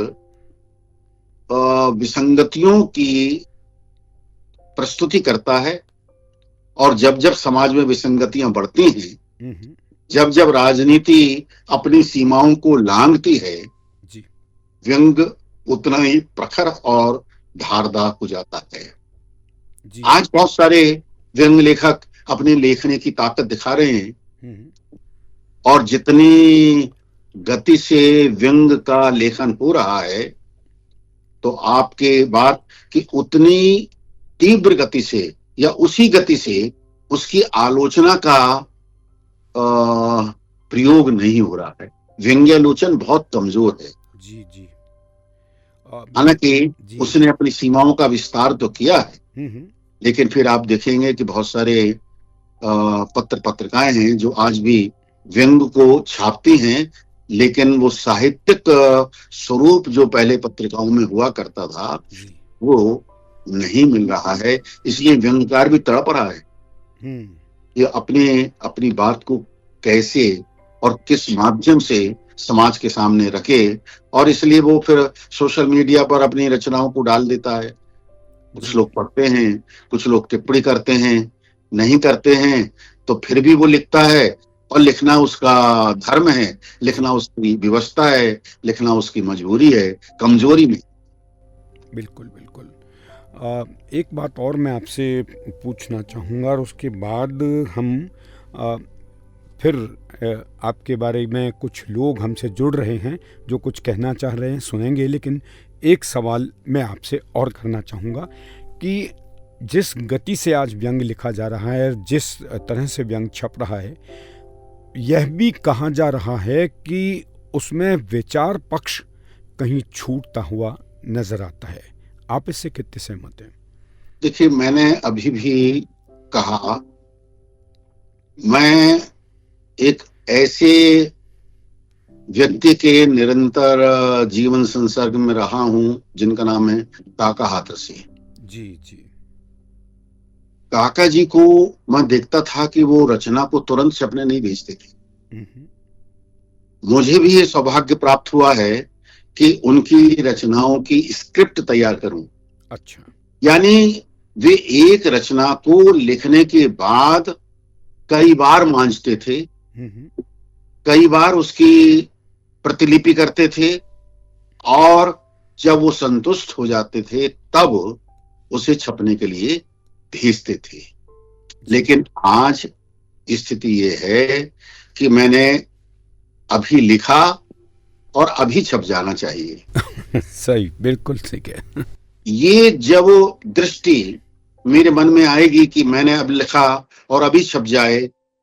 विसंगतियों की प्रस्तुति करता है, और जब जब समाज में विसंगतियां बढ़ती हैं, जब जब राजनीति अपनी सीमाओं को लांघती है, जी। व्यंग उतना ही प्रखर और धारदार हो जाता है। जी। आज बहुत सारे व्यंग लेखक अपनी लेखनी की ताकत दिखा रहे हैं, और जितनी गति से व्यंग का लेखन हो रहा है तो आपके बात कि उतनी तीव्र गति से या उसी गति से उसकी आलोचना का प्रयोग नहीं हो रहा है। व्यंग्यालोचन बहुत कमजोर है। जी जी। हालांकि उसने अपनी सीमाओं का विस्तार तो किया है, लेकिन फिर आप देखेंगे कि बहुत सारे पत्र पत्रिकाएं हैं जो आज भी व्यंग को छापती हैं, लेकिन वो साहित्यिक स्वरूप जो पहले पत्रिकाओं में हुआ करता था वो नहीं मिल रहा है। इसलिए व्यंग्यकार भी तड़प रहा है ये अपनी बात को कैसे और किस माध्यम से समाज के सामने रखे, और इसलिए वो फिर सोशल मीडिया पर अपनी रचनाओं को डाल देता है। कुछ लोग पढ़ते हैं, कुछ लोग टिप्पणी करते हैं, नहीं करते हैं तो फिर भी वो लिखता है, और लिखना उसका धर्म है, लिखना उसकी व्यवस्था है, लिखना उसकी मजबूरी है, कमजोरी में। बिल्कुल बिल्कुल। एक बात और मैं आपसे पूछना चाहूँगा, और उसके बाद हम फिर आपके बारे में कुछ लोग हमसे जुड़ रहे हैं जो कुछ कहना चाह रहे हैं, सुनेंगे। लेकिन एक सवाल मैं आपसे और करना चाहूँगा कि जिस गति से आज व्यंग लिखा जा रहा है और जिस तरह से व्यंग छप रहा है, यह भी कहा जा रहा है कि उसमें विचार पक्ष कहीं छूटता हुआ नजर आता है। आप इससे कितने सहमत हैं? देखिए, मैंने अभी भी कहा, मैं एक ऐसे व्यक्ति के निरंतर जीवन संसर्ग में रहा हूं जिनका नाम है काका हाथरसी। जी जी। काका जी को मैं देखता था कि वो रचना को तुरंत छपने नहीं भेजते थे। मुझे भी ये सौभाग्य प्राप्त हुआ है कि उनकी रचनाओं की स्क्रिप्ट तैयार करूं। अच्छा। यानी वे एक रचना को लिखने के बाद कई बार मांझते थे, कई बार उसकी प्रतिलिपि करते थे और जब वो संतुष्ट हो जाते थे तब उसे छपने के लिए भेजते थे। लेकिन आज स्थिति ये है कि मैंने अभी लिखा और अभी छप जाना चाहिए। सही, बिल्कुल सही है। ये जब दृष्टि मेरे मन में आएगी कि मैंने अब लिखा और अभी छप जाए,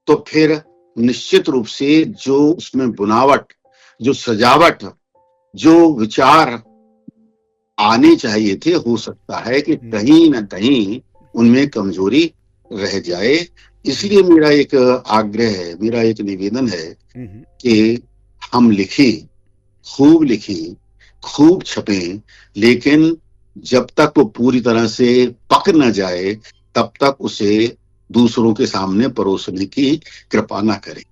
तो फिर निश्चित रूप से जो उसमें बुनावट, जो सजावट, जो विचार आने चाहिए थे, हो सकता है कि कहीं ना कहीं उनमें कमजोरी रह जाए। इसलिए मेरा एक आग्रह है, मेरा एक निवेदन है कि हम लिखें, खूब छपें, लेकिन जब तक वो पूरी तरह से पक न जाए तब तक उसे दूसरों के सामने परोसने की कृपा ना करें।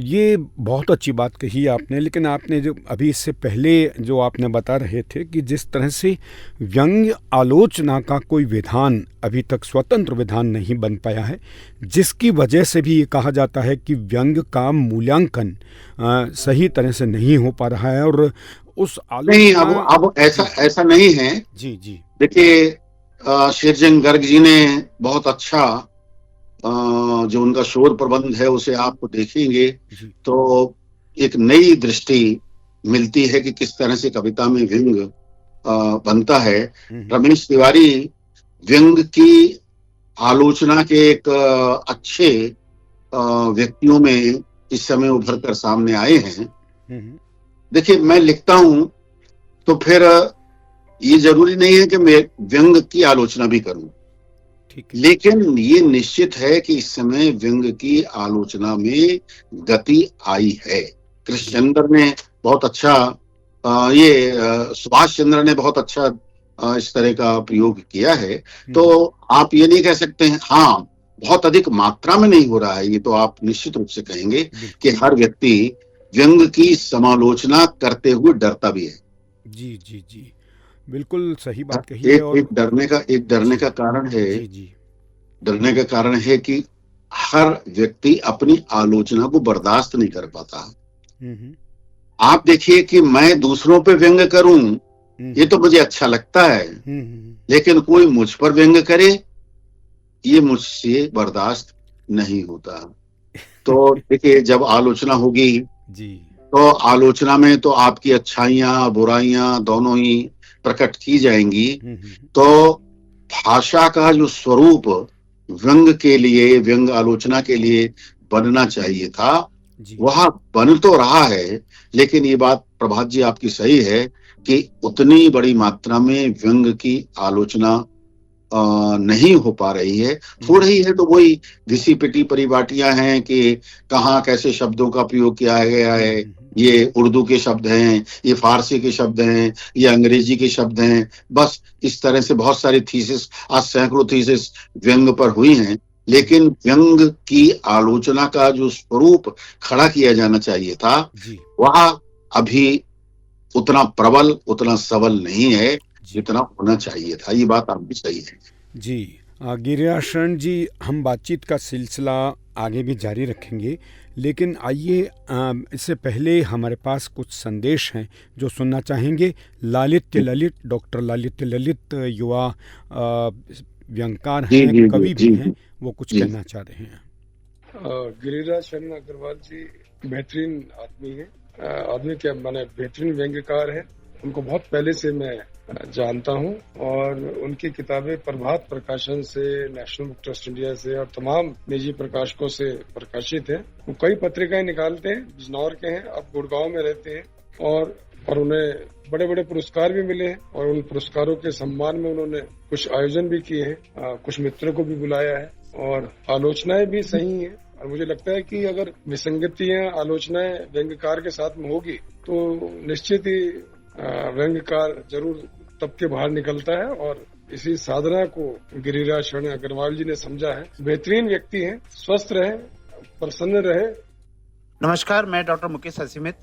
ये बहुत अच्छी बात कही आपने, लेकिन आपने जो अभी इससे पहले जो आपने बता रहे थे कि जिस तरह से व्यंग्य आलोचना का कोई विधान अभी तक स्वतंत्र विधान नहीं बन पाया है, जिसकी वजह से भी ये कहा जाता है कि व्यंग्य का मूल्यांकन सही तरह से नहीं हो पा रहा है। और उस नहीं, अब ऐसा नहीं है। जी जी, देखिए शेरजंग गर्ग जी ने बहुत अच्छा जो उनका शोध प्रबंध है उसे आप देखेंगे तो एक नई दृष्टि मिलती है कि किस तरह से कविता में व्यंग बनता है। रमेश तिवारी व्यंग की आलोचना के एक अच्छे व्यक्तियों में इस समय उभर कर सामने आए हैं। देखिए, मैं लिखता हूं तो फिर ये जरूरी नहीं है कि मैं व्यंग की आलोचना भी करूं, लेकिन ये निश्चित है कि इस समय व्यंग की आलोचना में गति आई है। कृष्णचंद्र ने बहुत अच्छा सुभाष चंद्र ने बहुत अच्छा इस तरह का प्रयोग किया है। तो आप ये नहीं कह सकते हैं, हाँ बहुत अधिक मात्रा में नहीं हो रहा है, ये तो आप निश्चित रूप से कहेंगे कि हर व्यक्ति व्यंग की समालोचना करते हुए डरता भी है। जी जी जी, बिल्कुल सही बात कही है। और एक डरने का कारण है, डरने का कारण है कि हर व्यक्ति अपनी आलोचना को बर्दाश्त नहीं कर पाता। आप देखिए कि मैं दूसरों पे व्यंग करूं, ये तो मुझे अच्छा लगता है, लेकिन कोई मुझ पर व्यंग करे, ये मुझसे बर्दाश्त नहीं होता। तो देखिए, जब आलोचना होगी तो आलोचना में तो आपकी अच्छाइयां बुराइयां दोनों ही प्रकट की जाएंगी। तो भाषा का जो स्वरूप व्यंग के लिए, व्यंग आलोचना के लिए बनना चाहिए था, वह बन तो रहा है, लेकिन ये बात प्रभात जी आपकी सही है कि उतनी बड़ी मात्रा में व्यंग की आलोचना नहीं हो पा रही है। हो रही है तो वही घिसी पिटी परिपाटियां हैं कि कहाँ कैसे शब्दों का प्रयोग किया गया है, ये उर्दू के शब्द हैं, ये फारसी के शब्द हैं, ये अंग्रेजी के शब्द हैं। बस इस तरह से बहुत सारी थीसिस, आज सैकड़ों थीसिस व्यंग पर हुई हैं, लेकिन व्यंग की आलोचना का जो स्वरूप खड़ा किया जाना चाहिए था वह अभी उतना प्रबल, उतना सबल नहीं है जितना होना चाहिए था। ये बात आप भी सही है जी। गिरिराज शरण जी, हम बातचीत का सिलसिला आगे भी जारी रखेंगे, लेकिन आइए इससे पहले हमारे पास कुछ संदेश हैं जो सुनना चाहेंगे। लालित्य ललित, डॉक्टर लालित्य ललित युवा व्यंगकार हैं, कवि भी हैं, वो कुछ कहना चाह रहे हैं। गिरिराज शरण अग्रवाल जी बेहतरीन आदमी है, आदमी क्या माने बेहतरीन व्यंग्यकार है। उनको बहुत पहले से मैं जानता हूं और उनकी किताबें प्रभात प्रकाशन से, नेशनल बुक ट्रस्ट इंडिया से और तमाम निजी प्रकाशकों से प्रकाशित हैं। वो कई पत्रिकाएं निकालते हैं, बिजनौर के हैं, अब गुड़गांव में रहते हैं और उन्हें बड़े बड़े पुरस्कार भी मिले हैं और उन पुरस्कारों के सम्मान में उन्होंने कुछ आयोजन भी किए हैं, कुछ मित्रों को भी बुलाया है और आलोचनाएं भी सही हैं। और मुझे लगता है कि अगर विसंगतियां, आलोचनाएं व्यंग्यकार के साथ में होगी तो निश्चित ही व्यंग्यकार जरूर तब के बाहर निकलता है और इसी साधना को गिरिराज शरण अग्रवाल जी ने समझा है। बेहतरीन व्यक्ति हैं, स्वस्थ रहे, प्रसन्न रहे। नमस्कार, मैं डॉक्टर मुकेश हसीमित।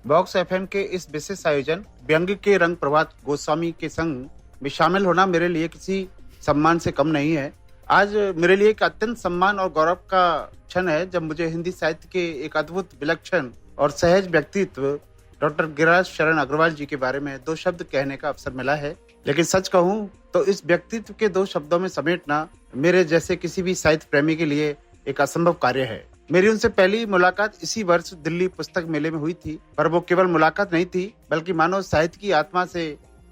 बॉक्स एफएम के इस विशेष आयोजन व्यंग्य के रंग प्रभात गोस्वामी के संग में शामिल होना मेरे लिए किसी सम्मान से कम नहीं है। आज मेरे लिए एक अत्यंत सम्मान और गौरव का क्षण है जब मुझे हिंदी साहित्य के एक अद्भुत, विलक्षण और सहज व्यक्तित्व डॉक्टर गिरिराज शरण अग्रवाल जी के बारे में 2 शब्द कहने का अवसर मिला है। लेकिन सच कहूं तो इस व्यक्तित्व के 2 शब्दों में समेटना मेरे जैसे किसी भी साहित्य प्रेमी के लिए एक असंभव कार्य है। मेरी उनसे पहली मुलाकात इसी वर्ष दिल्ली पुस्तक मेले में हुई थी, पर वो केवल मुलाकात नहीं थी बल्कि मानो साहित्य की आत्मा से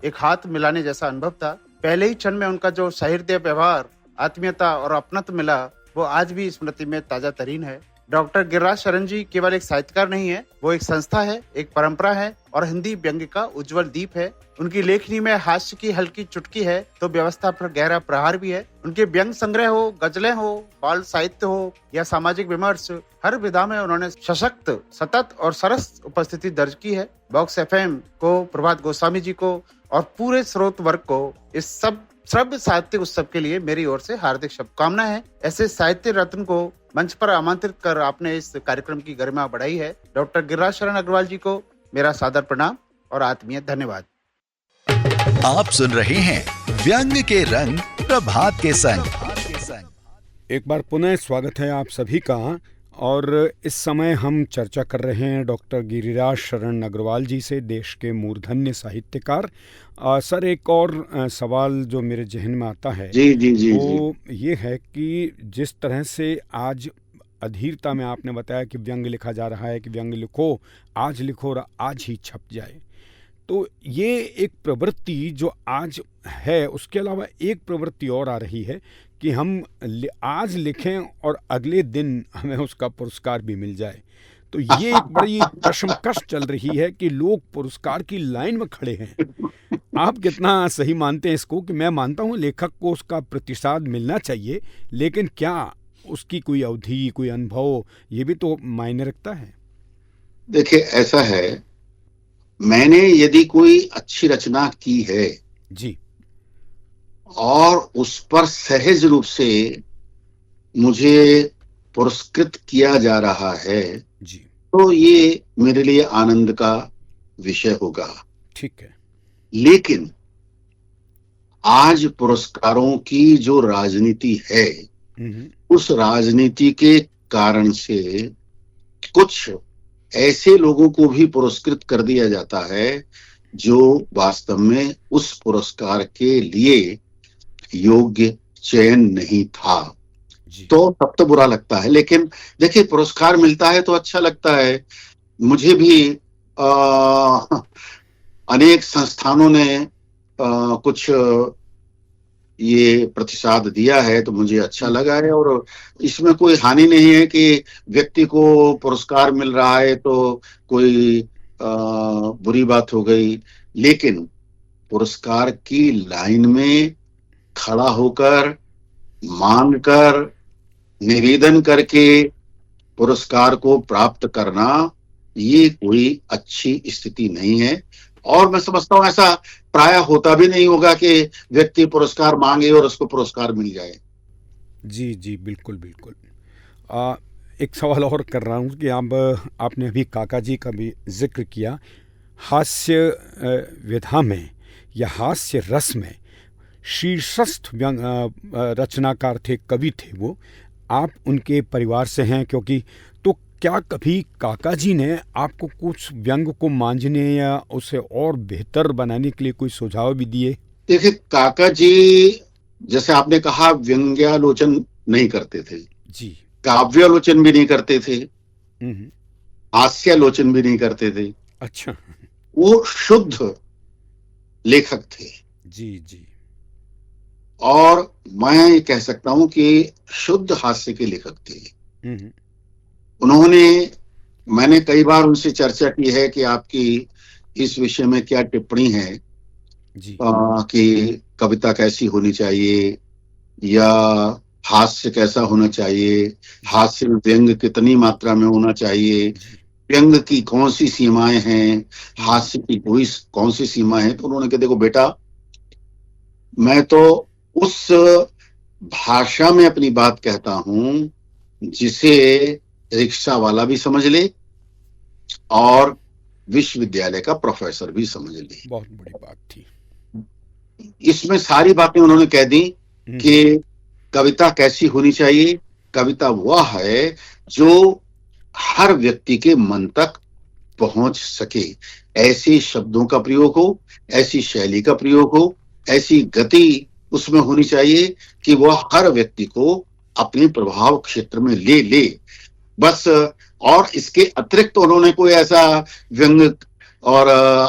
एक हाथ मिलाने जैसा अनुभव था। पहले ही क्षण में उनका जो सहृदय व्यवहार, आत्मीयता और अपनत्व मिला वो आज भी स्मृति में ताजा तरीन है। डॉक्टर गिरिराज शरण जी केवल एक साहित्यकार नहीं है, वो एक संस्था है, एक परंपरा है और हिंदी व्यंग्य का उज्जवल दीप है। उनकी लेखनी में हास्य की हल्की चुटकी है तो व्यवस्था पर गहरा प्रहार भी है। उनके व्यंग्य संग्रह हो, गजलें हो, बाल साहित्य हो या सामाजिक विमर्श, हर विधा में उन्होंने सशक्त, सतत और सरस उपस्थिति दर्ज की है। बॉक्स एफएम को, प्रभात गोस्वामी जी को और पूरे स्रोत वर्ग को इस सब श्रव्य साहित्य उत्सव के लिए मेरी ओर से हार्दिक शुभकामनाएं है। ऐसे साहित्य रत्न को मंच पर आमंत्रित कर आपने इस कार्यक्रम की गरिमा बढ़ाई है। डॉक्टर गिरिराज शरण अग्रवाल जी को मेरा सादर प्रणाम और आत्मीय धन्यवाद। आप सुन रहे हैं व्यंग्य के रंग प्रभात के संग। एक बार पुनः स्वागत है आप सभी का। और इस समय हम चर्चा कर रहे हैं डॉक्टर गिरिराज शरण अग्रवाल जी से, देश के मूर्धन्य साहित्यकार। सर, एक और सवाल जो मेरे जहन में आता है वो ये है कि जिस तरह से आज अधीरता में आपने बताया कि व्यंग्य लिखा जा रहा है कि व्यंग्य लिखो, आज लिखो और आज ही छप जाए, तो ये एक प्रवृत्ति जो आज है, उसके अलावा एक प्रवृत्ति और आ रही है कि हम आज लिखें और अगले दिन हमें उसका पुरस्कार भी मिल जाए। तो ये एक बड़ी कशमकश चल रही है कि लोग पुरस्कार की लाइन में खड़े हैं। आप कितना सही मानते हैं इसको? कि मैं मानता हूँ लेखक को उसका प्रतिसाद मिलना चाहिए, लेकिन क्या उसकी कोई अवधि, कोई अनुभव, ये भी तो मायने रखता है। देखिए, ऐसा है, मैंने यदि कोई अच्छी रचना की है जी और उस पर सहज रूप से मुझे पुरस्कृत किया जा रहा है जी, तो ये मेरे लिए आनंद का विषय होगा। ठीक है। लेकिन आज पुरस्कारों की जो राजनीति है, उस राजनीति के कारण से कुछ ऐसे लोगों को भी पुरस्कृत कर दिया जाता है जो वास्तव में उस पुरस्कार के लिए योग्य चयन नहीं था। तो तब तो बुरा लगता है। लेकिन देखिए, पुरस्कार मिलता है तो अच्छा लगता है। मुझे भी अनेक संस्थानों ने कुछ ये प्रतिसाद दिया है तो मुझे अच्छा लगा है, और इसमें कोई हानि नहीं है कि व्यक्ति को पुरस्कार मिल रहा है तो कोई बुरी बात हो गई। लेकिन पुरस्कार की लाइन में खड़ा होकर, मांग कर, निवेदन करके पुरस्कार को प्राप्त करना, ये कोई अच्छी स्थिति नहीं है। और मैं समझता हूं ऐसा प्राय होता भी नहीं होगा कि व्यक्ति पुरस्कार मांगे और उसको पुरस्कार मिल जाए। जी जी, बिल्कुल बिल्कुल। एक सवाल और कर रहा हूँ कि आपने अभी काका जी का भी जिक्र किया। हास्य विधा में या हास्य रस में शीर्षस्थ रचनाकार थे, कवि थे वो। आप उनके परिवार से हैं, क्योंकि तो क्या कभी काका जी ने आपको कुछ व्यंग को मांझने या उसे और बेहतर बनाने के लिए कोई सुझाव भी दिए? देखिए, काका जी जैसे आपने कहा व्यंग्यालोचन नहीं करते थे जी, काव्यालोचन भी नहीं करते थे, हास्यालोचन भी नहीं करते थे। अच्छा, वो शुद्ध लेखक थे। जी जी। और मैं ये कह सकता हूं कि शुद्ध हास्य के लेखक थे। उन्होंने, मैंने कई बार उनसे चर्चा की है कि आपकी इस विषय में क्या टिप्पणी है जी। कि कविता कैसी होनी चाहिए या हास्य कैसा होना चाहिए, हास्य में व्यंग कितनी मात्रा में होना चाहिए, व्यंग की कौन सी सीमाएं हैं, हास्य की कौन सी सीमा है। तो उन्होंने कहा, देखो बेटा, मैं तो उस भाषा में अपनी बात कहता हूं जिसे रिक्शा वाला भी समझ ले और विश्वविद्यालय का प्रोफेसर भी समझ ले। बहुत बड़ी बात थी। इसमें सारी बातें उन्होंने कह दी कि कविता कैसी होनी चाहिए। कविता वह है जो हर व्यक्ति के मन तक पहुंच सके, ऐसे शब्दों का प्रयोग हो, ऐसी शैली का प्रयोग हो, ऐसी गति उसमें होनी चाहिए कि वह हर व्यक्ति को अपने प्रभाव क्षेत्र में ले ले बस। और इसके अतिरिक्त उन्होंने कोई ऐसा व्यंग और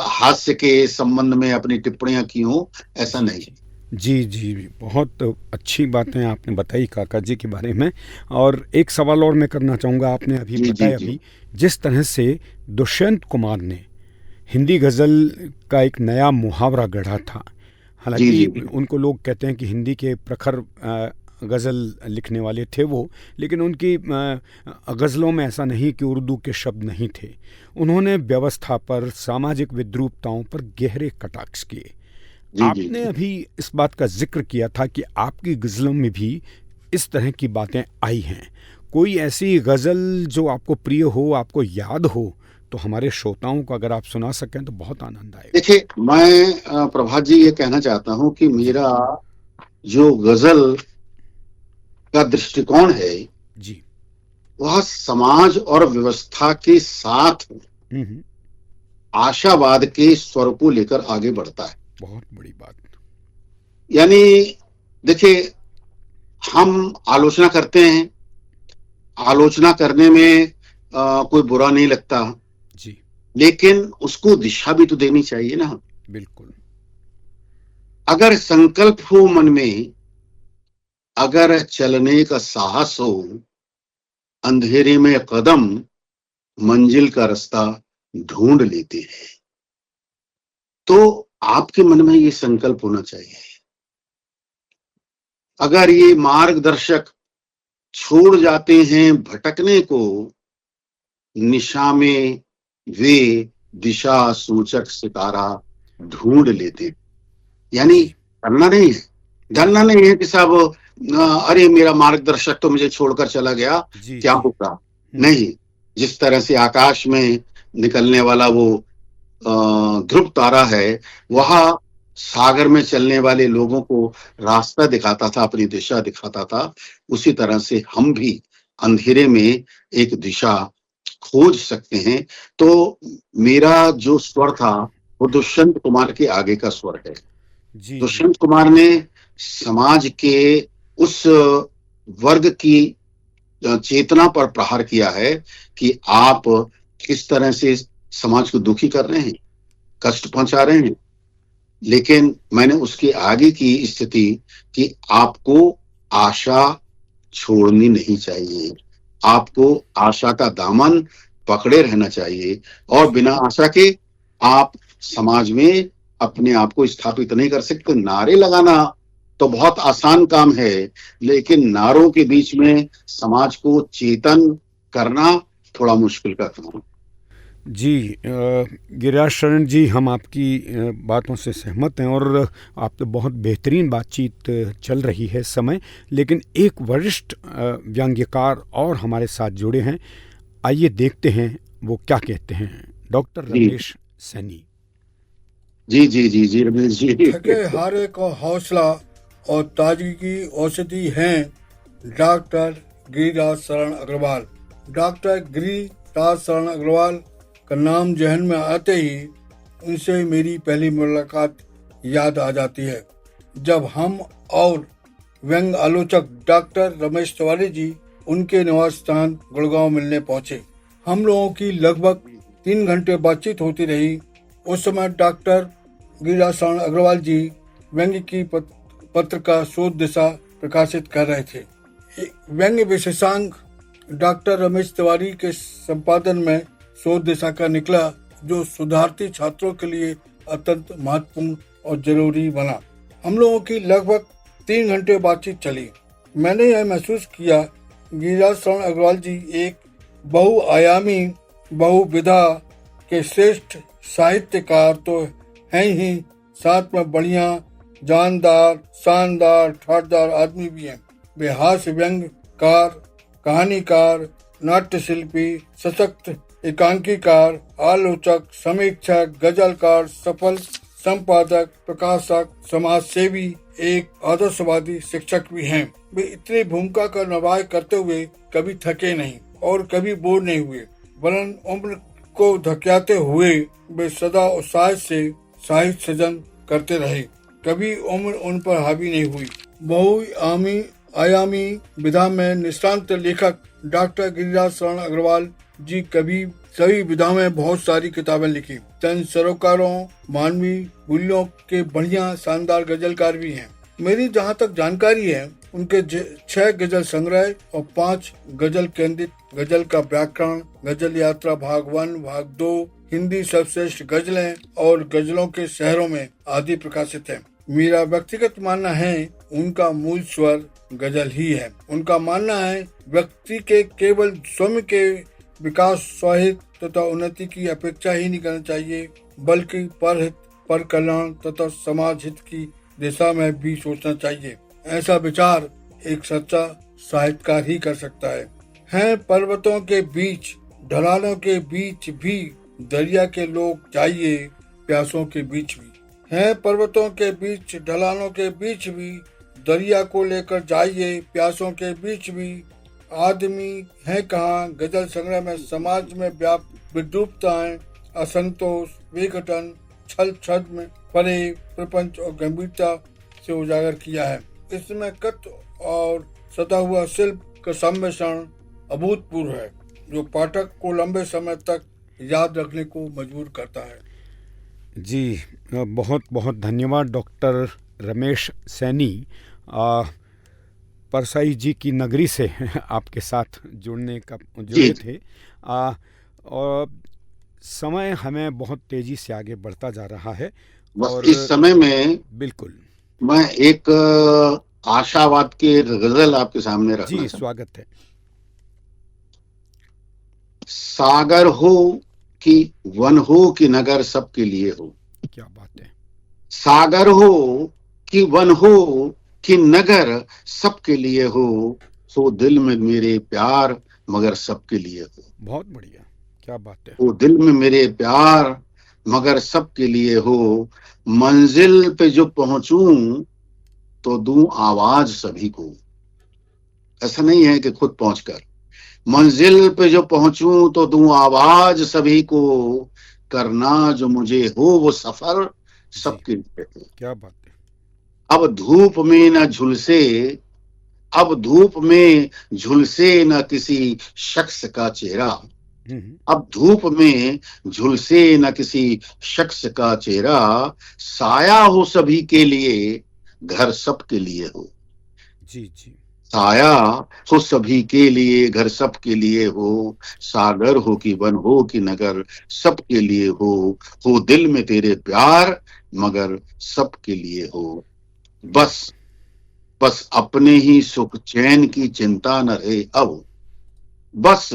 हास्य के संबंध में अपनी टिप्पणियां की हो, ऐसा नहीं। जी जी, बहुत अच्छी बातें आपने बताई काका जी के बारे में। और एक सवाल और मैं करना चाहूँगा, आपने अभी जी, बताया जी, अभी जिस तरह से दुष्यंत कुमार ने हिंदी गज़ल का एक नया मुहावरा गढ़ा था। जी, हालांकि जी, उनको लोग कहते हैं कि हिंदी के प्रखर गज़ल लिखने वाले थे वो, लेकिन उनकी गज़लों में ऐसा नहीं कि उर्दू के शब्द नहीं थे। उन्होंने व्यवस्था पर, सामाजिक विद्रूपताओं पर गहरे कटाक्ष किए। जी, आपने अभी इस बात का जिक्र किया था कि आपकी गज़लों में भी इस तरह की बातें आई हैं। कोई ऐसी गज़ल जो आपको प्रिय हो, आपको याद हो, तो हमारे श्रोताओं को अगर आप सुना सकें तो बहुत आनंद आएगा। देखिए, मैं प्रभात जी ये कहना चाहता हूं कि मेरा जो गजल का दृष्टिकोण है जी। वह समाज और व्यवस्था के साथ हम्म, आशावाद के स्वर को लेकर आगे बढ़ता है। बहुत बड़ी बात। यानी देखिए, हम आलोचना करते हैं, आलोचना करने में कोई बुरा नहीं लगता, जी लेकिन उसको दिशा भी तो देनी चाहिए ना। बिल्कुल। अगर संकल्प हो मन में, अगर चलने का साहस हो, अंधेरे में कदम मंजिल का रास्ता ढूंढ लेते हैं। तो आपके मन में ये संकल्प होना चाहिए। अगर ये मार्गदर्शक छोड़ जाते हैं भटकने को, निशा में वे दिशा सूचक सितारा ढूंढ लेते। यानी डरना नहीं है कि साहब अरे मेरा मार्गदर्शक तो मुझे छोड़कर चला गया, जी क्या जी। होगा। नहीं, जिस तरह से आकाश में निकलने वाला वो ध्रुव तारा है, वह सागर में चलने वाले लोगों को रास्ता दिखाता था, अपनी दिशा दिखाता था। उसी तरह से हम भी अंधेरे में एक दिशा खोज सकते हैं। तो मेरा जो स्वर था वो दुष्यंत कुमार के आगे का स्वर है। जी दुष्यंत कुमार ने समाज के उस वर्ग की चेतना पर प्रहार किया है कि आप किस तरह से समाज को दुखी कर रहे हैं, कष्ट पहुंचा रहे हैं। लेकिन मैंने उसके आगे की स्थिति कि आपको आशा छोड़नी नहीं चाहिए, आपको आशा का दामन पकड़े रहना चाहिए, और बिना आशा के आप समाज में अपने आप को स्थापित नहीं कर सकते। नारे लगाना तो बहुत आसान काम है, लेकिन नारों के बीच में समाज को चेतन करना थोड़ा मुश्किल का काम है। जी। गिरिराज शरण जी, हम आपकी बातों से सहमत हैं और आप तो बहुत बेहतरीन बातचीत चल रही है इस समय। लेकिन एक वरिष्ठ व्यंग्यकार और हमारे साथ जुड़े हैं, आइए देखते हैं वो क्या कहते हैं। डॉक्टर रमेश सैनी। जी जी जी जी रमेश जी। थके हारे को हौसला और ताजगी की औषधि हैं डॉक्टर गिरिराज शरण अग्रवाल। डॉक्टर गिरिराज शरण अग्रवाल का नाम जहन में आते ही उनसे मेरी पहली मुलाकात याद आ जाती है, जब हम और व्यंग आलोचक डॉक्टर रमेश तिवारी जी उनके निवास स्थान गुड़गांव मिलने पहुंचे। हम लोगों की लगभग 3 घंटे बातचीत होती रही। उस समय डॉक्टर गिरिराज शरण अग्रवाल जी व्यंग्य की पत्रिका शोध दिशा प्रकाशित कर रहे थे। व्यंग्य विशेषांक डॉक्टर रमेश तिवारी के संपादन में शोध दिशा का निकला, जो सुधारती छात्रों के लिए अत्यंत महत्वपूर्ण और जरूरी बना। हम लोगों की लगभग 3 घंटे बातचीत चली। मैंने यह महसूस किया गिरिराज शरण अग्रवाल जी एक बहुआयामी बहुविधा के श्रेष्ठ साहित्यकार तो हैं ही, साथ में बढ़िया जानदार शानदार ठाटदार आदमी भी हैं। वे हास्य व्यंग्यकार, कहानीकार, नाट्य शिल्पी, सशक्त एकांकीकार, आलोचक, समीक्षक, गजलकार, सफल संपादक, प्रकाशक, समाज सेवी, एक आदर्शवादी शिक्षक भी हैं। वे इतनी भूमिका का निर्वाह करते हुए कभी थके नहीं और कभी बोर नहीं हुए, वरन उम्र को धकेलते हुए वे सदा उत्साह से साहित्य सृजन करते रहे। कभी उम्र उन पर हावी नहीं हुई। बहुआयामी विधा में निष्णात लेखक डॉक्टर गिरिराज शरण अग्रवाल जी कभी सभी विधा में बहुत सारी किताबें लिखी। चंद सरोकारों, मानवीय मूल्यों के बढ़िया शानदार गजलकार भी हैं। मेरी जहाँ तक जानकारी है, उनके 6 गजल संग्रह और 5 गजल केंद्रित गजल का व्याकरण, गजल यात्रा भाग 1, भाग 2, हिंदी सर्वश्रेष्ठ गजलें और गजलों के शहरों में आदि प्रकाशित है। मेरा व्यक्तिगत मानना है उनका मूल स्वर गजल ही है। उनका मानना है व्यक्ति के केवल स्वयं के विकास, स्वाहित तथा उन्नति की अपेक्षा ही नहीं करना चाहिए, बल्कि परहित, पर कल्याण तथा समाज हित की दिशा में भी सोचना चाहिए। ऐसा विचार एक सच्चा साहित्यकार ही कर सकता है। पर्वतों के बीच, ढलानों के बीच भी दरिया के लोग चाहिए, प्यासों के बीच भी। पर्वतों के बीच, ढलानों के बीच भी दरिया को लेकर जाइए, प्यासों के बीच भी। आदमी है कहाँ? गजल संग्रह में समाज में व्याप्त विद्रूपताएं, असंतोष, विघटन, छल छद्म, परे प्रपंच और गंभीरता से उजागर किया है। इसमें कत और सता हुआ शिल्प का सम्मिश्रण अभूतपूर्व है, जो पाठक को लंबे समय तक याद रखने को मजबूर करता है। जी, बहुत बहुत धन्यवाद डॉक्टर रमेश सैनी। परसाई जी की नगरी से आपके साथ जुड़े थे। और समय हमें बहुत तेजी से आगे बढ़ता जा रहा है। और इस समय में बिल्कुल मैं एक आशावाद की गजल आपके सामने रखना जी, स्वागत है। सागर हो कि वन हो कि नगर सबके लिए हो। क्या बात है। सागर हो कि वन हो कि नगर सबके लिए हो दिल में मेरे प्यार मगर सबके लिए हो। बहुत बढ़िया, क्या बात है। हो दिल में मेरे प्यार मगर सबके लिए हो, मंजिल पे जो पहुंचूं तो दूं आवाज सभी को। ऐसा नहीं है कि खुद पहुंचकर, मंजिल पे जो पहुंचूं तो दूं आवाज सभी को, करना जो मुझे हो वो सफर सबके लिए हो। क्या बात है। अब धूप में न झुलसे, अब धूप में झुलसे न किसी शख्स का चेहरा। अब धूप में झुलसे न किसी शख्स का चेहरा, साया हो सभी के लिए, घर सबके लिए हो। जी जी। साया हो सभी के लिए, घर सबके लिए हो, सागर हो कि वन हो कि नगर सबके लिए हो दिल में तेरे प्यार मगर सबके लिए हो। बस अपने ही सुख चैन की चिंता न रहे अब, बस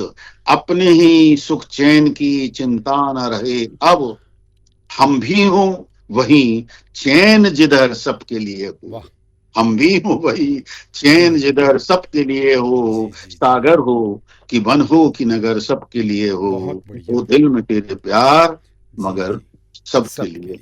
अपने ही सुख चैन की चिंता न रहे अब, हम भी हों वही चैन जिधर सबके लिए हो। हम भी हो वही चैन जिधर सबके लिए हो, सागर हो कि वन हो कि नगर सबके लिए हो दिल में तेरे प्यार मगर सबके लिए।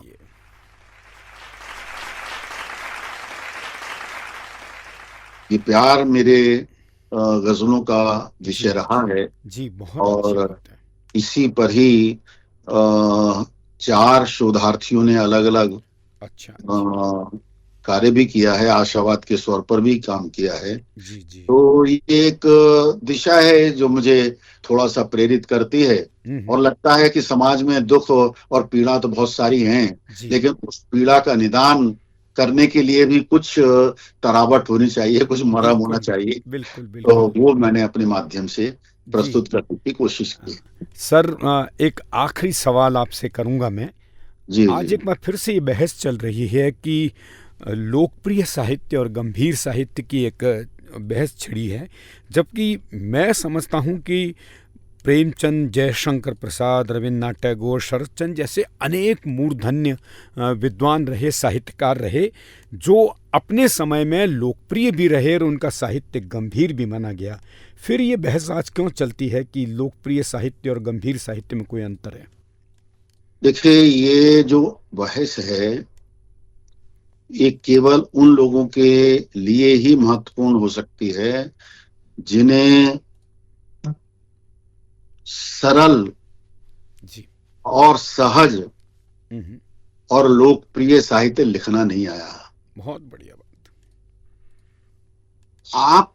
ये प्यार मेरे गजलों का विषय रहा है जी, बहुत और इसी पर ही 4 शोधार्थियों ने अलग अलग कार्य भी किया है, आशावाद के स्वर पर भी काम किया है। जी जी। तो ये एक दिशा है जो मुझे थोड़ा सा प्रेरित करती है और लगता है कि समाज में दुख और पीड़ा तो बहुत सारी हैं, लेकिन उस पीड़ा का निदान करने के लिए भी कुछ तरावट होनी चाहिए, कुछ मरहम होना चाहिए। बिल्कुल बिल्कुल। तो वो मैंने अपने माध्यम से प्रस्तुत करने की कोशिश की। सर, एक आखिरी सवाल आपसे करूंगा मैं। जी, आज एक बार फिर से ये बहस चल रही है कि लोकप्रिय साहित्य और गंभीर साहित्य की एक बहस छिड़ी है, जबकि मैं समझता हूं कि प्रेमचंद, जयशंकर प्रसाद, रविन्द्रनाथ टैगोर, शरदचंद्र जैसे अनेक मूर्धन्य विद्वान रहे, साहित्यकार रहे, जो अपने समय में लोकप्रिय भी रहे और उनका साहित्य गंभीर भी माना गया। फिर ये बहस आज क्यों चलती है कि लोकप्रिय साहित्य और गंभीर साहित्य में कोई अंतर है? देखिए, ये जो बहस है ये केवल उन लोगों के लिए ही महत्वपूर्ण हो सकती है जिन्हें सरल और सहज हम्म, और लोकप्रिय साहित्य लिखना नहीं आया। बहुत बढ़िया बात। आप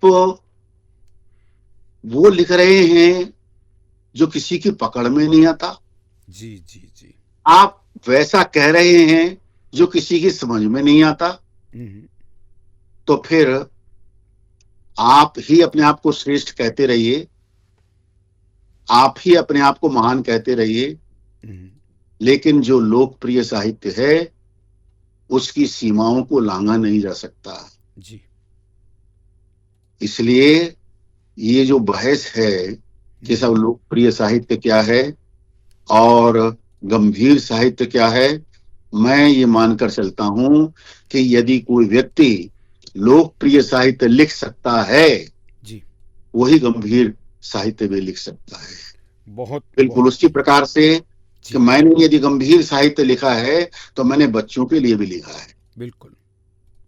वो लिख रहे हैं जो किसी की पकड़ में नहीं आता। जी जी जी। आप वैसा कह रहे हैं जो किसी की समझ में नहीं आता। हम्म, तो फिर आप ही अपने आप को श्रेष्ठ कहते रहिए, आप ही अपने आप को महान कहते रहिए, हम्म, लेकिन जो लोकप्रिय साहित्य है उसकी सीमाओं को लांघा नहीं जा सकता। जी। इसलिए ये जो बहस है कि सब लोकप्रिय साहित्य क्या है और गंभीर साहित्य क्या है, मैं ये मानकर चलता हूं कि यदि कोई व्यक्ति लोकप्रिय साहित्य लिख सकता है, जी। वही गंभीर साहित्य भी लिख सकता है। बहुत बिल्कुल उसी प्रकार से कि मैंने यदि गंभीर साहित्य लिखा है तो मैंने बच्चों के लिए भी लिखा है। बिल्कुल।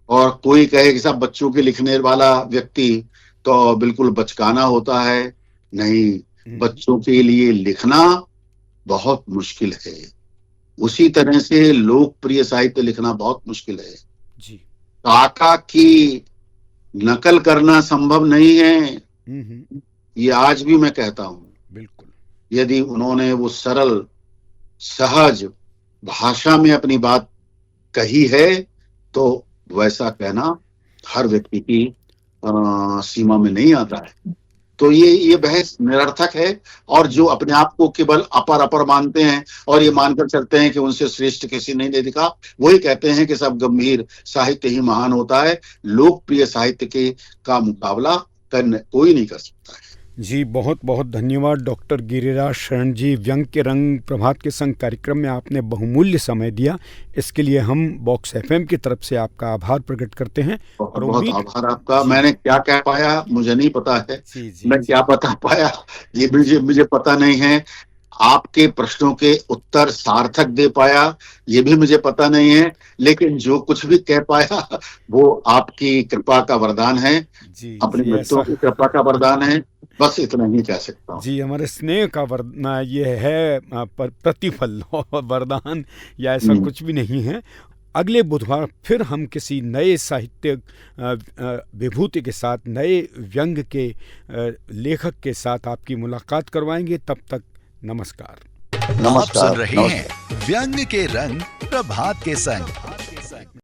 और कोई कहे कि सब बच्चों के लिखने वाला व्यक्ति तो बिल्कुल बचकाना होता है। नहीं, बच्चों के लिए लिखना बहुत मुश्किल है। उसी तरह से लोकप्रिय साहित्य लिखना बहुत मुश्किल है। जी। काका की नकल करना संभव नहीं है, ये आज भी मैं कहता हूं। बिल्कुल। यदि उन्होंने वो सरल सहज भाषा में अपनी बात कही है तो वैसा कहना हर व्यक्ति की सीमा में नहीं आता है। तो ये बहस निरर्थक है। और जो अपने आप को केवल अपर मानते हैं और ये मानकर चलते हैं कि उनसे श्रेष्ठ किसी ने दिखा, वही कहते हैं कि सब गंभीर साहित्य ही महान होता है। लोकप्रिय साहित्य के का मुकाबला कोई नहीं कर सकता है। जी, बहुत बहुत धन्यवाद डॉक्टर गिरिराज शरण जी। व्यंग के रंग प्रभात के संग कार्यक्रम में आपने बहुमूल्य समय दिया, इसके लिए हम बॉक्स एफएम की तरफ से आपका आभार प्रकट करते हैं। और बहुत आभार आपका। मैंने क्या कह पाया मुझे नहीं पता है। मैं क्या बता पाया ये मुझे पता नहीं है। आपके प्रश्नों के उत्तर सार्थक दे पाया ये भी मुझे पता नहीं है। लेकिन जो कुछ भी कह पाया वो आपकी कृपा का वरदान है, अपने मित्रों की कृपा का वरदान है। बस इतना ही कह सकता हूँ। जी, हमारे स्नेह का वरदान ये है, प्रतिफल और वरदान या ऐसा कुछ भी नहीं है। अगले बुधवार फिर हम किसी नए साहित्य विभूति के साथ, नए व्यंग के लेखक के साथ आपकी मुलाकात करवाएंगे। तब तक नमस्कार। आप सुन रहे हैं व्यंग के रंग प्रभात के संग।